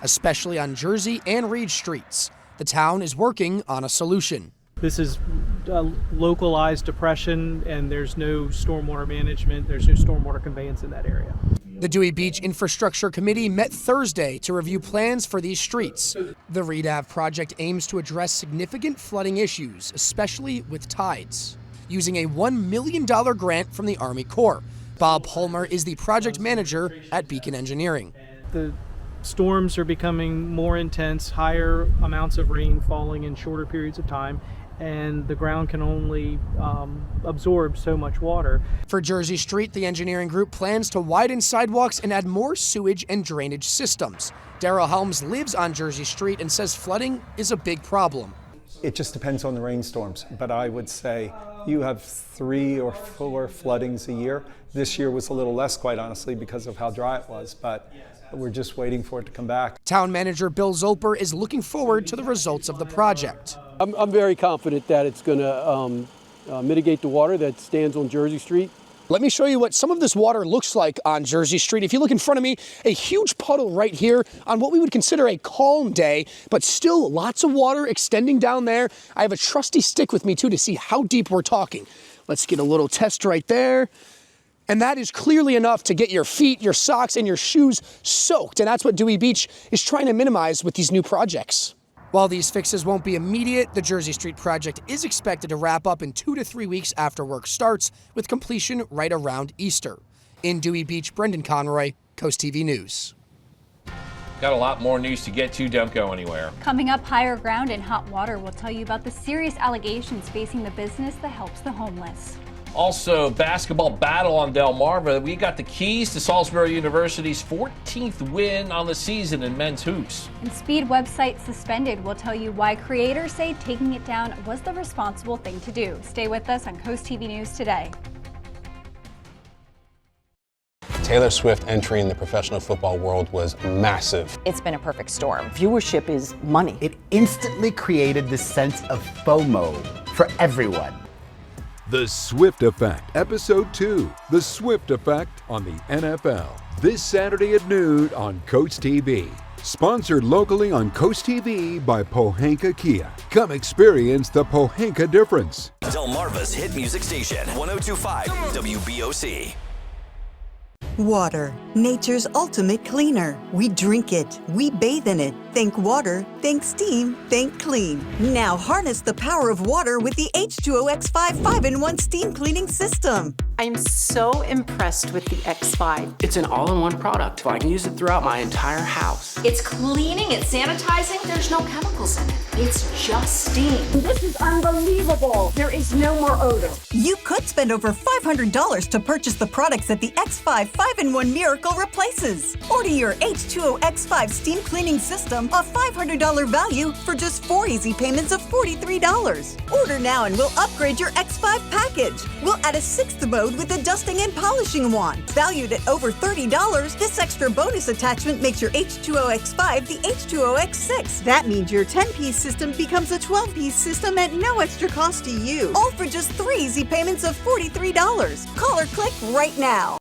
especially on Jersey and Reed streets. The town is working on a solution. This is a localized depression, and there's no stormwater management. There's no stormwater conveyance in that area. The Dewey Beach Infrastructure Committee met Thursday to review plans for these streets. The Reed Ave project aims to address significant flooding issues, especially with tides, using a $1 million grant from the Army Corps. Bob Holmer is the project manager at Beacon Engineering. The storms are becoming more intense, higher amounts of rain falling in shorter periods of time, and the ground can only absorb so much water. For Jersey Street, the engineering group plans to widen sidewalks and add more sewage and drainage systems. Darrell Helms lives on Jersey Street and says flooding is a big problem. It just depends on the rainstorms, but I would say you have 3 or 4 floodings a year. This year was a little less, quite honestly, because of how dry it was, but we're just waiting for it to come back. Town manager Bill Zolper is looking forward to the results of the project. I'm very confident that it's going to mitigate the water that stands on Jersey Street. Let me show you what some of this water looks like on Jersey Street. If you look in front of me, a huge puddle right here on what we would consider a calm day, but still lots of water extending down there. I have a trusty stick with me too to see how deep we're talking. Let's get a little test right there. And that is clearly enough to get your feet, your socks, and your shoes soaked. And that's what Dewey Beach is trying to minimize with these new projects. While these fixes won't be immediate, the Jersey Street project is expected to wrap up in 2 to 3 weeks after work starts, with completion right around Easter. In Dewey Beach, Brendan Conroy, CoastTV News. Got a lot more news to get to. Don't go anywhere. Coming up, Higher Ground and Hot Water will tell you about the serious allegations facing the business that helps the homeless. Also, basketball battle on Delmarva. We got the keys to Salisbury University's 14th win on the season in men's hoops. And Speed website suspended will tell you why creators say taking it down was the responsible thing to do. Stay with us on Coast TV News today. Taylor Swift entering the professional football world was massive. It's been a perfect storm. Viewership is money. It instantly created this sense of FOMO for everyone. The Swift Effect, Episode 2, The Swift Effect on the NFL. This Saturday at noon on CoastTV. Sponsored locally on CoastTV by Pohanka Kia. Come experience the Pohanka difference. Delmarva's hit music station, 102.5 WBOC. Water, nature's ultimate cleaner. We drink it, we bathe in it. Think water, think steam, think clean. Now harness the power of water with the H2O X5 5-in-1 steam cleaning system. I'm so impressed with the X5. It's an all-in-one product. I can use it throughout my entire house. It's cleaning, it's sanitizing, there's no chemicals in it. It's just steam. This is unbelievable. There is no more odor. You could spend over $500 to purchase the products that the X5 5-in-1 Miracle replaces. Order your H2O X5 steam cleaning system, a $500 value, for just 4 easy payments of $43. Order now and we'll upgrade your X5 package. We'll add a 6th mode with a dusting and polishing wand. Valued at over $30, this extra bonus attachment makes your H2O X5 the H2O X6. That means your 10-piece system becomes a 12-piece system at no extra cost to you. All for just 3 easy payments of $43. Call or click right now.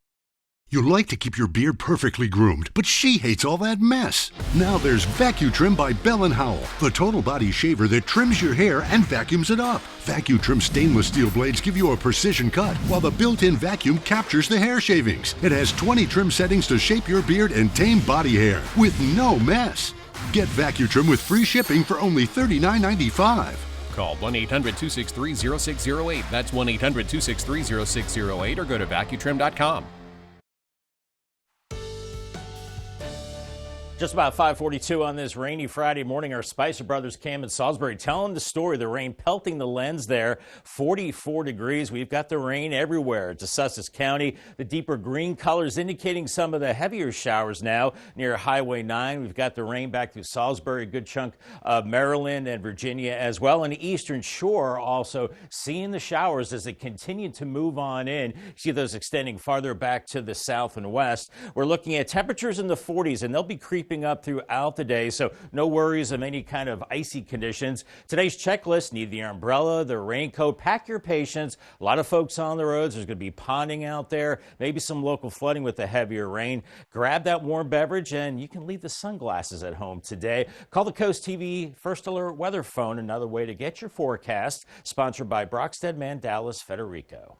You like to keep your beard perfectly groomed, but she hates all that mess. Now there's VacuTrim by Bell & Howell, the total body shaver that trims your hair and vacuums it up. VacuTrim stainless steel blades give you a precision cut, while the built-in vacuum captures the hair shavings. It has 20 trim settings to shape your beard and tame body hair with no mess. Get VacuTrim with free shipping for only $39.95. Call 1-800-263-0608. That's 1-800-263-0608 or go to vacutrim.com. Just about 5:42 on this rainy Friday morning. Our Spicer brothers, Cam and Salisbury, telling the story. The rain pelting the lens there. 44 degrees. We've got the rain everywhere to Sussex County. The deeper green colors indicating some of the heavier showers now near Highway 9. We've got the rain back through Salisbury, a good chunk of Maryland and Virginia as well. And the Eastern Shore also seeing the showers as they continue to move on in. See those extending farther back to the south and west. We're looking at temperatures in the 40s, and they'll be creeping up throughout the day, so no worries of any kind of icy conditions. Today's checklist: need the umbrella, the raincoat, pack your patience. A lot of folks on the roads. There's going to be ponding out there, maybe some local flooding with the heavier rain. Grab that warm beverage, and you can leave the sunglasses at home today. Call the Coast TV First Alert Weather Phone, another way to get your forecast. Sponsored by Brockstead, Mandalis, Federico.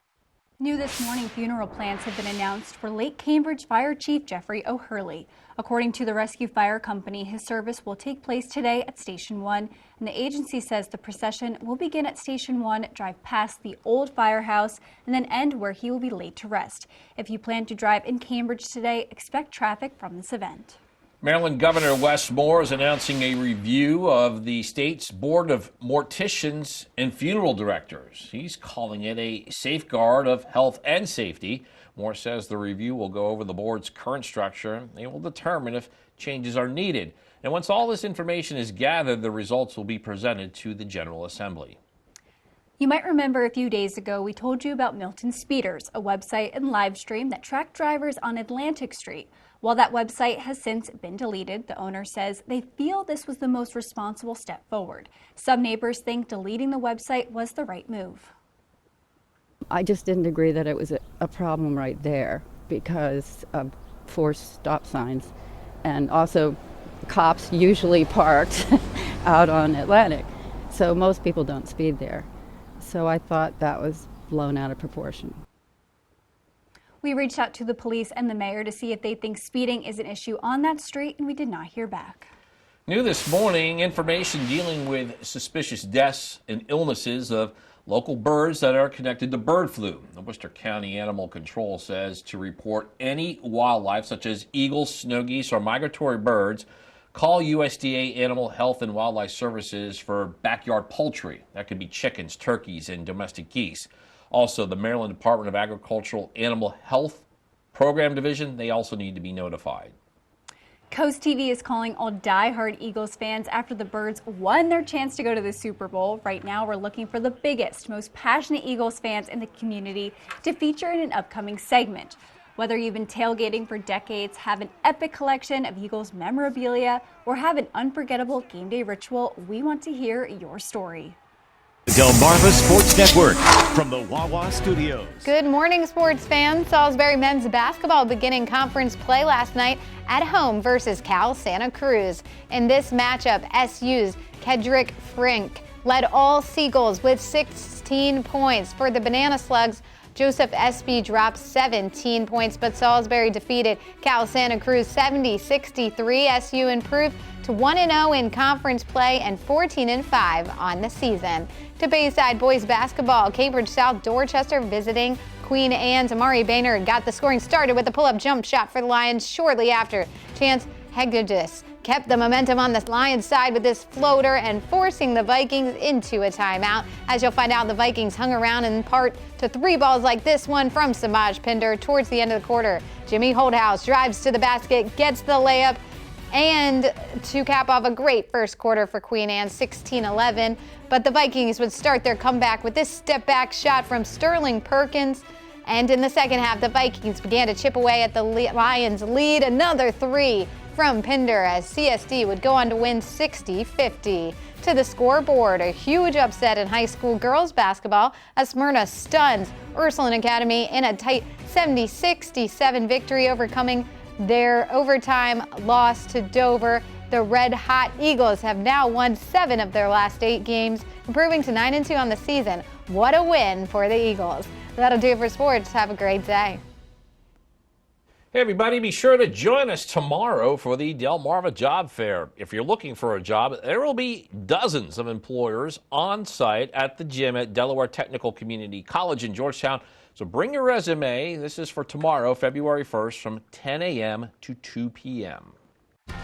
New this morning, funeral plans have been announced for late Cambridge Fire Chief Jeffrey O'Hurley. According to the Rescue Fire Company, his service will take place today at Station 1, and the agency says the procession will begin at Station 1, drive past the old firehouse, and then end where he will be laid to rest. If you plan to drive in Cambridge today, expect traffic from this event. Maryland Governor Wes Moore is announcing a review of the state's Board of Morticians and Funeral Directors. He's calling it a safeguard of health and safety. Moore says the review will go over the board's current structure. They will determine if changes are needed. And once all this information is gathered, the results will be presented to the General Assembly. You might remember a few days ago we told you about Milton Speeders, a website and live stream that tracked drivers on Atlantic Street. While that website has since been deleted, the owner says they feel this was the most responsible step forward. Some neighbors think deleting the website was the right move. I just didn't agree that it was a problem right there because of forced stop signs, and also cops usually parked out on Atlantic, so most people don't speed there. So I thought that was blown out of proportion. We reached out to the police and the mayor to see if they think speeding is an issue on that street, and we did not hear back. New this morning, information dealing with suspicious deaths and illnesses of local birds that are connected to bird flu. The Worcester County Animal Control says to report any wildlife such as eagles, snow geese, or migratory birds, call USDA Animal Health and Wildlife Services for backyard poultry. That could be chickens, turkeys, and domestic geese. Also, the Maryland Department of Agricultural Animal Health Program Division, they also need to be notified. CoastTV is calling all die-hard Eagles fans after the Birds won their chance to go to the Super Bowl. Right now, we're looking for the biggest, most passionate Eagles fans in the community to feature in an upcoming segment. Whether you've been tailgating for decades, have an epic collection of Eagles memorabilia, or have an unforgettable game day ritual, we want to hear your story. Delmarva Sports Network from the Wawa Studios. Good morning, sports fans. Salisbury men's basketball beginning conference play last night at home versus Cal Santa Cruz. In this matchup, SU's Kedrick Frink led all Seagulls with 16 points. For the Banana Slugs, Joseph Espy dropped 17 points, but Salisbury defeated Cal Santa Cruz 70-63. SU improved to 1-0 in conference play and 14-5 on the season. To Bayside boys basketball, Cambridge South Dorchester visiting Queen Anne's. Amari Boehner got the scoring started with a pull-up jump shot for the Lions shortly after. Chance Hegedus kept the momentum on the Lions side with this floater and forcing the Vikings into a timeout. As you'll find out, the Vikings hung around in part to 3 balls like this one from Samaj Pinder towards the end of the quarter. Jimmy Holdhouse drives to the basket, gets the layup, and to cap off a great first quarter for Queen Anne, 16-11. But the Vikings would start their comeback with this step-back shot from Sterling Perkins. And in the second half, the Vikings began to chip away at the Lions' lead. Another 3 from Pinder as CSD would go on to win 60-50. To the scoreboard, a huge upset in high school girls basketball as Smyrna stuns Ursuline Academy in a tight 70-67 victory, overcoming their overtime loss to Dover. The Red Hot Eagles have now won 7 of their last 8 games, improving to 9-2 on the season. What a win for the Eagles. That'll do it for sports. Have a great day. Hey everybody, be sure to join us tomorrow for the Delmarva Job Fair. If you're looking for a job, there will be dozens of employers on site at the gym at Delaware Technical Community College in Georgetown. So bring your resume. This is for tomorrow, February 1st from 10 a.m. to 2 p.m.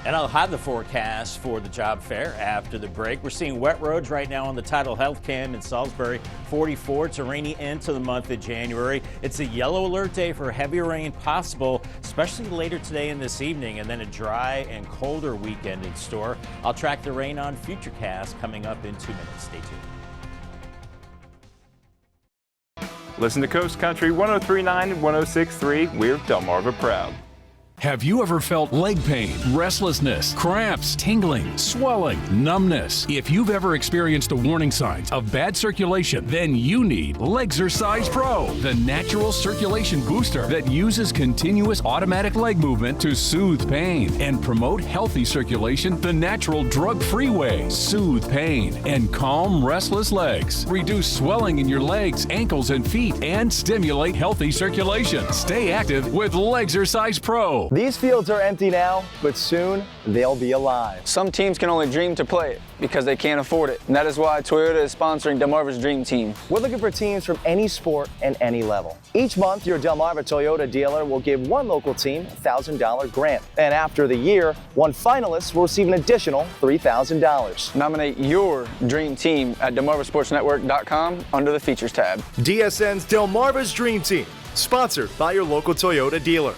And I'll have the forecast for the job fair after the break. We're seeing wet roads right now on the Tidal Health Cam in Salisbury. 44. It's a rainy end to the month of January. It's a yellow alert day for heavy rain possible, especially later today and this evening, and then a dry and colder weekend in store. I'll track the rain on Futurecast coming up in 2 minutes. Stay tuned. Listen to Coast Country 103.9 and 106.3. We're Delmarva proud. Have you ever felt leg pain, restlessness, cramps, tingling, swelling, numbness? If you've ever experienced the warning signs of bad circulation, then you need Legzercise Pro, the natural circulation booster that uses continuous automatic leg movement to soothe pain and promote healthy circulation the natural drug-free way. Soothe pain and calm restless legs. Reduce swelling in your legs, ankles, and feet, and stimulate healthy circulation. Stay active with Legzercise Pro. These fields are empty now, but soon they'll be alive. Some teams can only dream to play it because they can't afford it. And that is why Toyota is sponsoring Delmarva's Dream Team. We're looking for teams from any sport and any level. Each month, your Delmarva Toyota dealer will give one local team a $1,000 grant. And after the year, one finalist will receive an additional $3,000. Nominate your dream team at DelmarvaSportsNetwork.com under the Features tab. DSN's Delmarva's Dream Team, sponsored by your local Toyota dealer.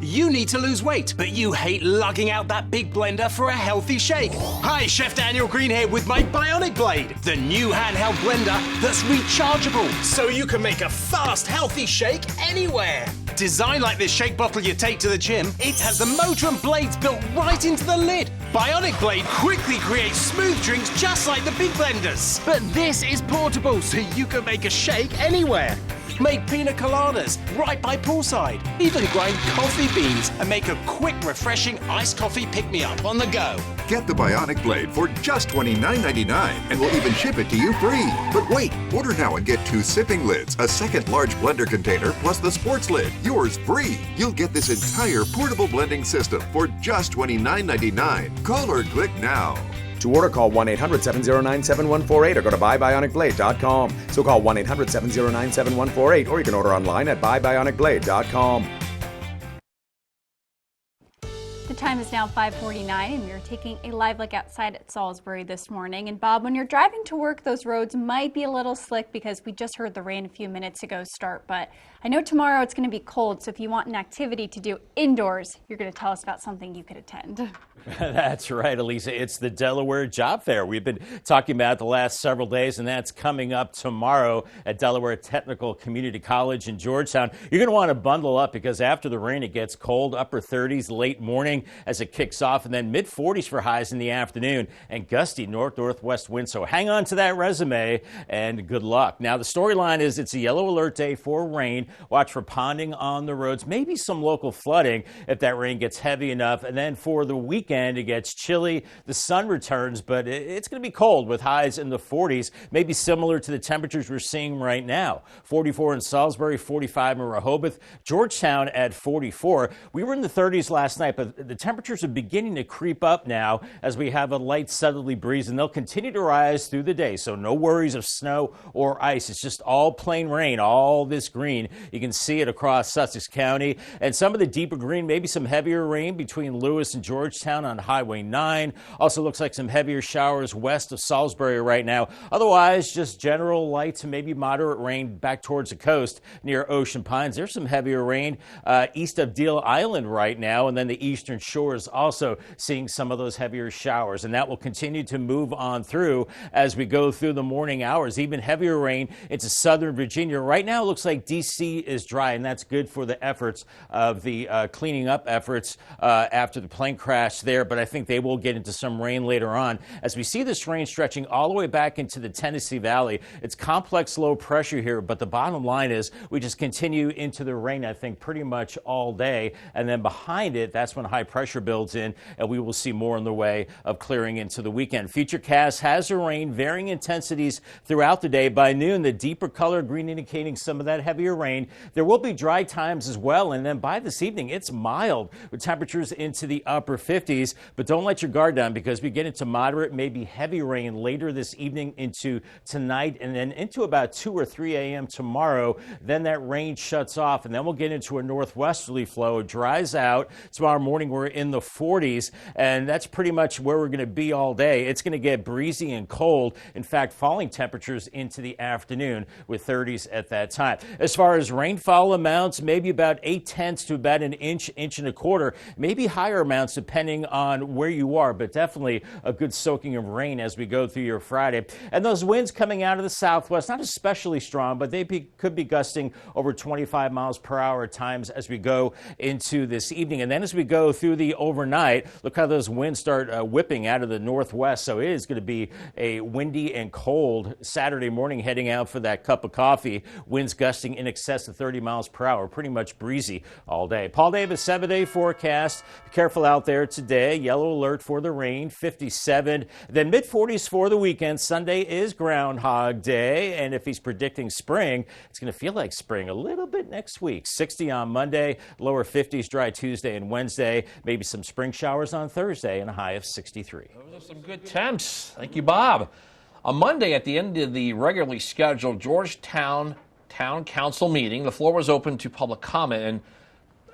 You need to lose weight, but you hate lugging out that big blender for a healthy shake. Hi, Chef Daniel Green here with my Bionic Blade, the new handheld blender that's rechargeable, so you can make a fast, healthy shake anywhere. Designed like this shake bottle you take to the gym, it has the motor and blades built right into the lid. Bionic Blade quickly creates smooth drinks just like the big blenders. But this is portable, so you can make a shake anywhere. Make pina coladas right by poolside. Even grind coffee beans and make a quick, refreshing iced coffee pick-me-up on the go. Get the Bionic Blade for just $29.99 and we'll even ship it to you free. But wait, order now and get 2 sipping lids, a second large blender container, plus the sports lid. Yours free. You'll get this entire portable blending system for just $29.99. Call or click now. To order, call 1-800-709-7148 or go to buybionicblade.com. So call 1-800-709-7148 or you can order online at buybionicblade.com. The time is now 5:49 and we're taking a live look outside at Salisbury this morning. And Bob, when you're driving to work, those roads might be a little slick because we just heard the rain a few minutes ago start. But I know tomorrow it's going to be cold, so if you want an activity to do indoors, you're going to tell us about something you could attend. That's right, Elisa. It's the Delaware Job Fair. We've been talking about it the last several days, and that's coming up tomorrow at Delaware Technical Community College in Georgetown. You're going to want to bundle up because after the rain, it gets cold, upper 30s late morning as it kicks off, and then mid-40s for highs in the afternoon, and gusty north-northwest winds. So hang on to that resume, and good luck. Now, the storyline is it's a yellow alert day for rain. Watch for ponding on the roads, maybe some local flooding if that rain gets heavy enough. And then for the weekend, it gets chilly. The sun returns, but it's going to be cold with highs in the 40s, maybe similar to the temperatures we're seeing right now. 44 in Salisbury, 45 in Rehoboth, Georgetown at 44. We were in the 30s last night, but the temperatures are beginning to creep up now as we have a light southerly breeze, and they'll continue to rise through the day. So no worries of snow or ice. It's just all plain rain, all this green. You can see it across Sussex County, and some of the deeper green, maybe some heavier rain between Lewis and Georgetown on Highway 9. Also looks like some heavier showers west of Salisbury right now. Otherwise, just general light to maybe moderate rain back towards the coast near Ocean Pines. There's some heavier rain east of Deal Island right now, and then the eastern shore is also seeing some of those heavier showers, and that will continue to move on through as we go through the morning hours. Even heavier rain into southern Virginia. Right now, it looks like D.C. is dry, and that's good for the efforts of the cleaning up efforts after the plane crash there, but I think they will get into some rain later on. As we see this rain stretching all the way back into the Tennessee Valley, it's complex low pressure here, but the bottom line is we just continue into the rain, I think, pretty much all day, and then behind it, that's when high pressure builds in, and we will see more in the way of clearing into the weekend. Futurecast has the rain, varying intensities throughout the day. By noon, the deeper color green indicating some of that heavier rain. There will be dry times as well, and then by this evening, it's mild with temperatures into the upper 50s, but don't let your guard down because we get into moderate, maybe heavy rain later this evening into tonight, and then into about 2 or 3 a.m. tomorrow. Then that rain shuts off, and then we'll get into a northwesterly flow. It dries out. Tomorrow morning, we're in the 40s, and that's pretty much where we're going to be all day. It's going to get breezy and cold. In fact, falling temperatures into the afternoon with 30s at that time. As far as rainfall amounts, maybe about 8/10 to about an inch, inch and a quarter, maybe higher amounts depending on where you are, but definitely a good soaking of rain as we go through your Friday. And those winds coming out of the southwest, not especially strong, but they could be gusting over 25 miles per hour at times as we go into this evening. And then as we go through the overnight, look how those winds start whipping out of the northwest. So it is going to be a windy and cold Saturday morning heading out for that cup of coffee. Winds gusting in excess of 30 miles per hour, pretty much breezy all day. Paul Davis, 7-day forecast. Be careful out there today. Yellow alert for the rain, 57. Then mid-40s for the weekend. Sunday is Groundhog Day, and if he's predicting spring, it's going to feel like spring a little bit next week. 60 on Monday, lower 50s, dry Tuesday and Wednesday. Maybe some spring showers on Thursday and a high of 63. Those are some good temps. Thank you, Bob. On Monday, at the end of the regularly scheduled Georgetown Town Council meeting, the floor was open to public comment, and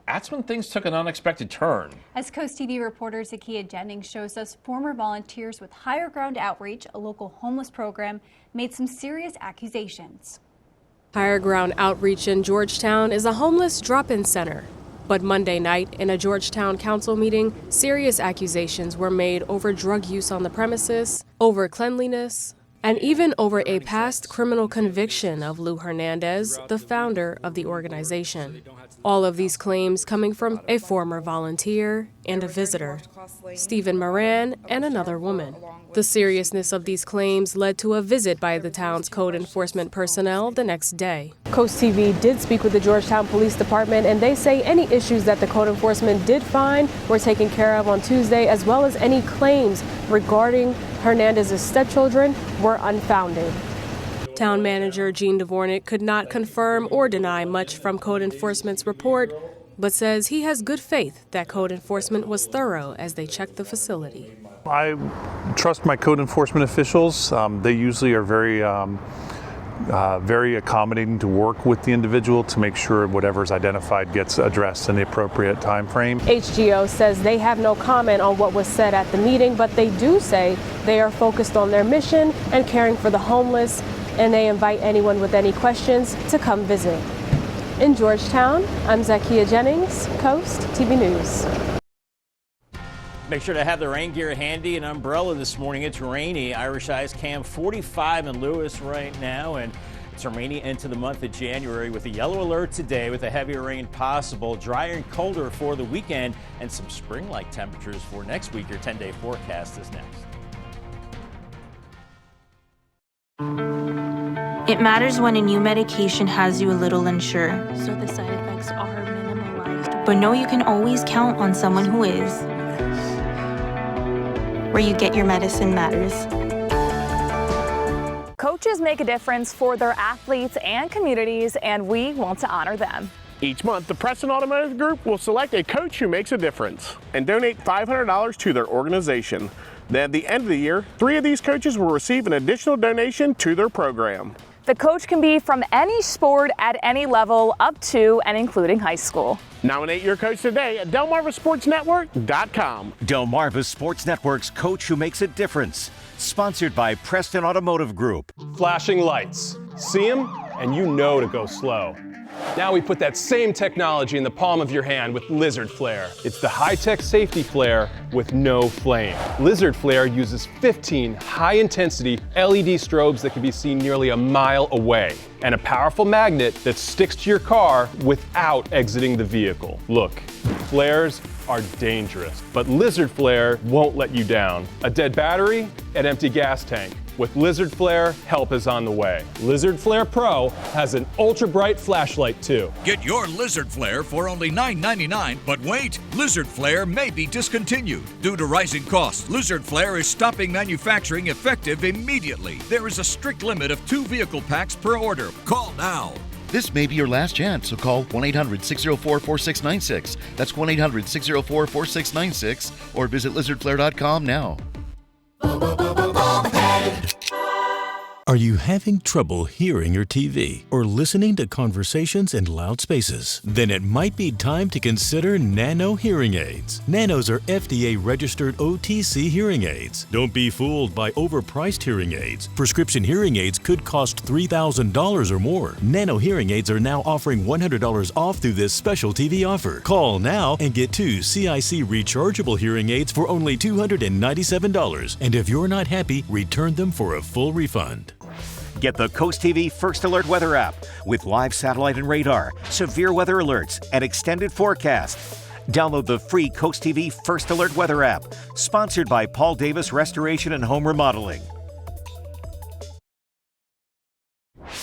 that's when things took an unexpected turn. As CoastTV reporter Zakiya Jennings shows us, former volunteers with Higher Ground Outreach, a local homeless program, made some serious accusations. Higher Ground Outreach in Georgetown is a homeless drop-in center. But Monday night, in a Georgetown council meeting, serious accusations were made over drug use on the premises, over cleanliness, and even over a past criminal conviction of Lou Hernandez, the founder of the organization. All of these claims coming from a former volunteer and a visitor, Stephen Moran and another woman. The seriousness of these claims led to a visit by the town's code enforcement personnel the next day. CoastTV did speak with the Georgetown Police Department, and they say any issues that the code enforcement did find were taken care of on Tuesday, as well as any claims regarding Hernandez's stepchildren were unfounded. Town manager Gene Dvornik could not confirm or deny much from code enforcement's report, but says he has good faith that code enforcement was thorough as they checked the facility. I trust my code enforcement officials. They usually are very accommodating to work with the individual to make sure whatever's identified gets addressed in the appropriate time frame. HGO says they have no comment on what was said at the meeting, but they do say they are focused on their mission and caring for the homeless, and they invite anyone with any questions to come visit. In Georgetown, I'm Zakia Jennings, Coast TV News. Make sure to have the rain gear handy, an umbrella this morning. It's rainy. Irish Ice Cam 45 in Lewis right now, and it's rainy into the month of January with a yellow alert today with a heavier rain possible. Drier and colder for the weekend and some spring-like temperatures for next week. Your 10-day forecast is next. It matters when a new medication has you a little unsure. So the side effects are minimalized. But know you can always count on someone who is. Where you get your medicine matters. Coaches make a difference for their athletes and communities, and we want to honor them. Each month, the Preston Automotive Group will select a coach who makes a difference and donate $500 to their organization. Then at the end of the year, 3 of these coaches will receive an additional donation to their program. The coach can be from any sport at any level, up to and including high school. Nominate your coach today at DelmarvaSportsNetwork.com. Delmarva Sports Network's Coach Who Makes a Difference. Sponsored by Preston Automotive Group. Flashing lights. See them, and you know to go slow. Now we put that same technology in the palm of your hand with Lizard Flare. It's the high-tech safety flare with no flame. Lizard Flare uses 15 high-intensity LED strobes that can be seen nearly a mile away, and a powerful magnet that sticks to your car without exiting the vehicle. Look, flares are dangerous, but Lizard Flare won't let you down. A dead battery, an empty gas tank. With Lizard Flare, help is on the way. Lizard Flare Pro has an ultra-bright flashlight too. Get your Lizard Flare for only $9.99, but wait, Lizard Flare may be discontinued. Due to rising costs, Lizard Flare is stopping manufacturing effective immediately. There is a strict limit of 2 vehicle packs per order. Call now. This may be your last chance, so call 1-800-604-4696. That's 1-800-604-4696 or visit lizardflare.com now. Are you having trouble hearing your TV or listening to conversations in loud spaces? Then it might be time to consider Nano hearing aids. Nanos are FDA-registered OTC hearing aids. Don't be fooled by overpriced hearing aids. Prescription hearing aids could cost $3,000 or more. Nano hearing aids are now offering $100 off through this special TV offer. Call now and get 2 CIC rechargeable hearing aids for only $297. And if you're not happy, return them for a full refund. Get the CoastTV First Alert weather app with live satellite and radar, severe weather alerts, and extended forecast. Download the free CoastTV First Alert weather app, sponsored by Paul Davis Restoration and Home Remodeling.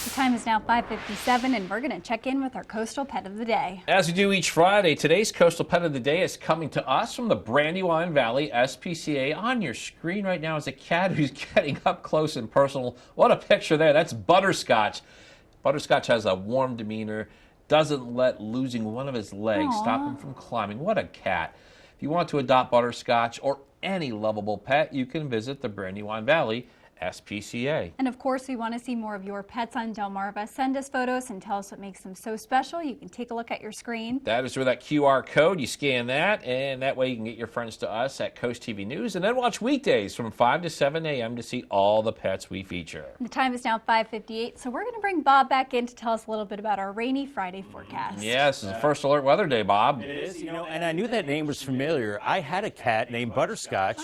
The time is now 5:57, and we're going to check in with our coastal pet of the day. As we do each Friday, today's coastal pet of the day is coming to us from the Brandywine Valley SPCA. On your screen right now is a cat who's getting up close and personal. What a picture there. That's Butterscotch. Butterscotch has a warm demeanor, doesn't let losing one of his legs stop him from climbing. What a cat. If you want to adopt Butterscotch or any lovable pet, you can visit the Brandywine Valley SPCA. And of course, we want to see more of your pets on Delmarva. Send us photos and tell us what makes them so special. You can take a look at your screen. That is where that QR code, you scan that, and that way you can get your friends to us at Coast TV News, and then watch weekdays from 5 to 7 a.m. to see all the pets we feature. The time is now 5:58, so we're going to bring Bob back in to tell us a little bit about our rainy Friday forecast. Yes, it's First Alert Weather Day, Bob. It is, and I knew that name was familiar. I had a cat named Butterscotch.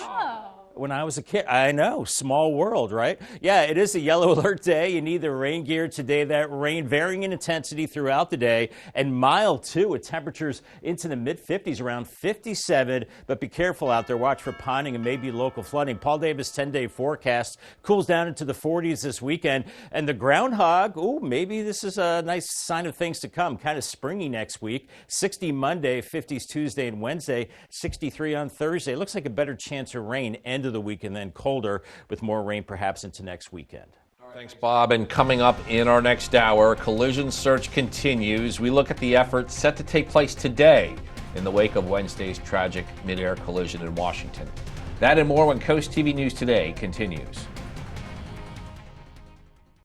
When I was a kid. I know, small world, right? Yeah, it is a yellow alert day. You need the rain gear today. That rain varying in intensity throughout the day and mild too, with temperatures into the mid-50s, around 57. But be careful out there. Watch for ponding and maybe local flooding. Paul Davis 10-day forecast cools down into the 40s this weekend. And the groundhog, maybe this is a nice sign of things to come. Kind of springy next week. 60 Monday, 50s Tuesday and Wednesday, 63 on Thursday. Looks like a better chance of rain end of the week and then colder with more rain perhaps into next weekend. Thanks, Bob. And coming up in our next hour, collision search continues. We look at the effort set to take place today in the wake of Wednesday's tragic mid-air collision in Washington. That and more when Coast TV News Today continues.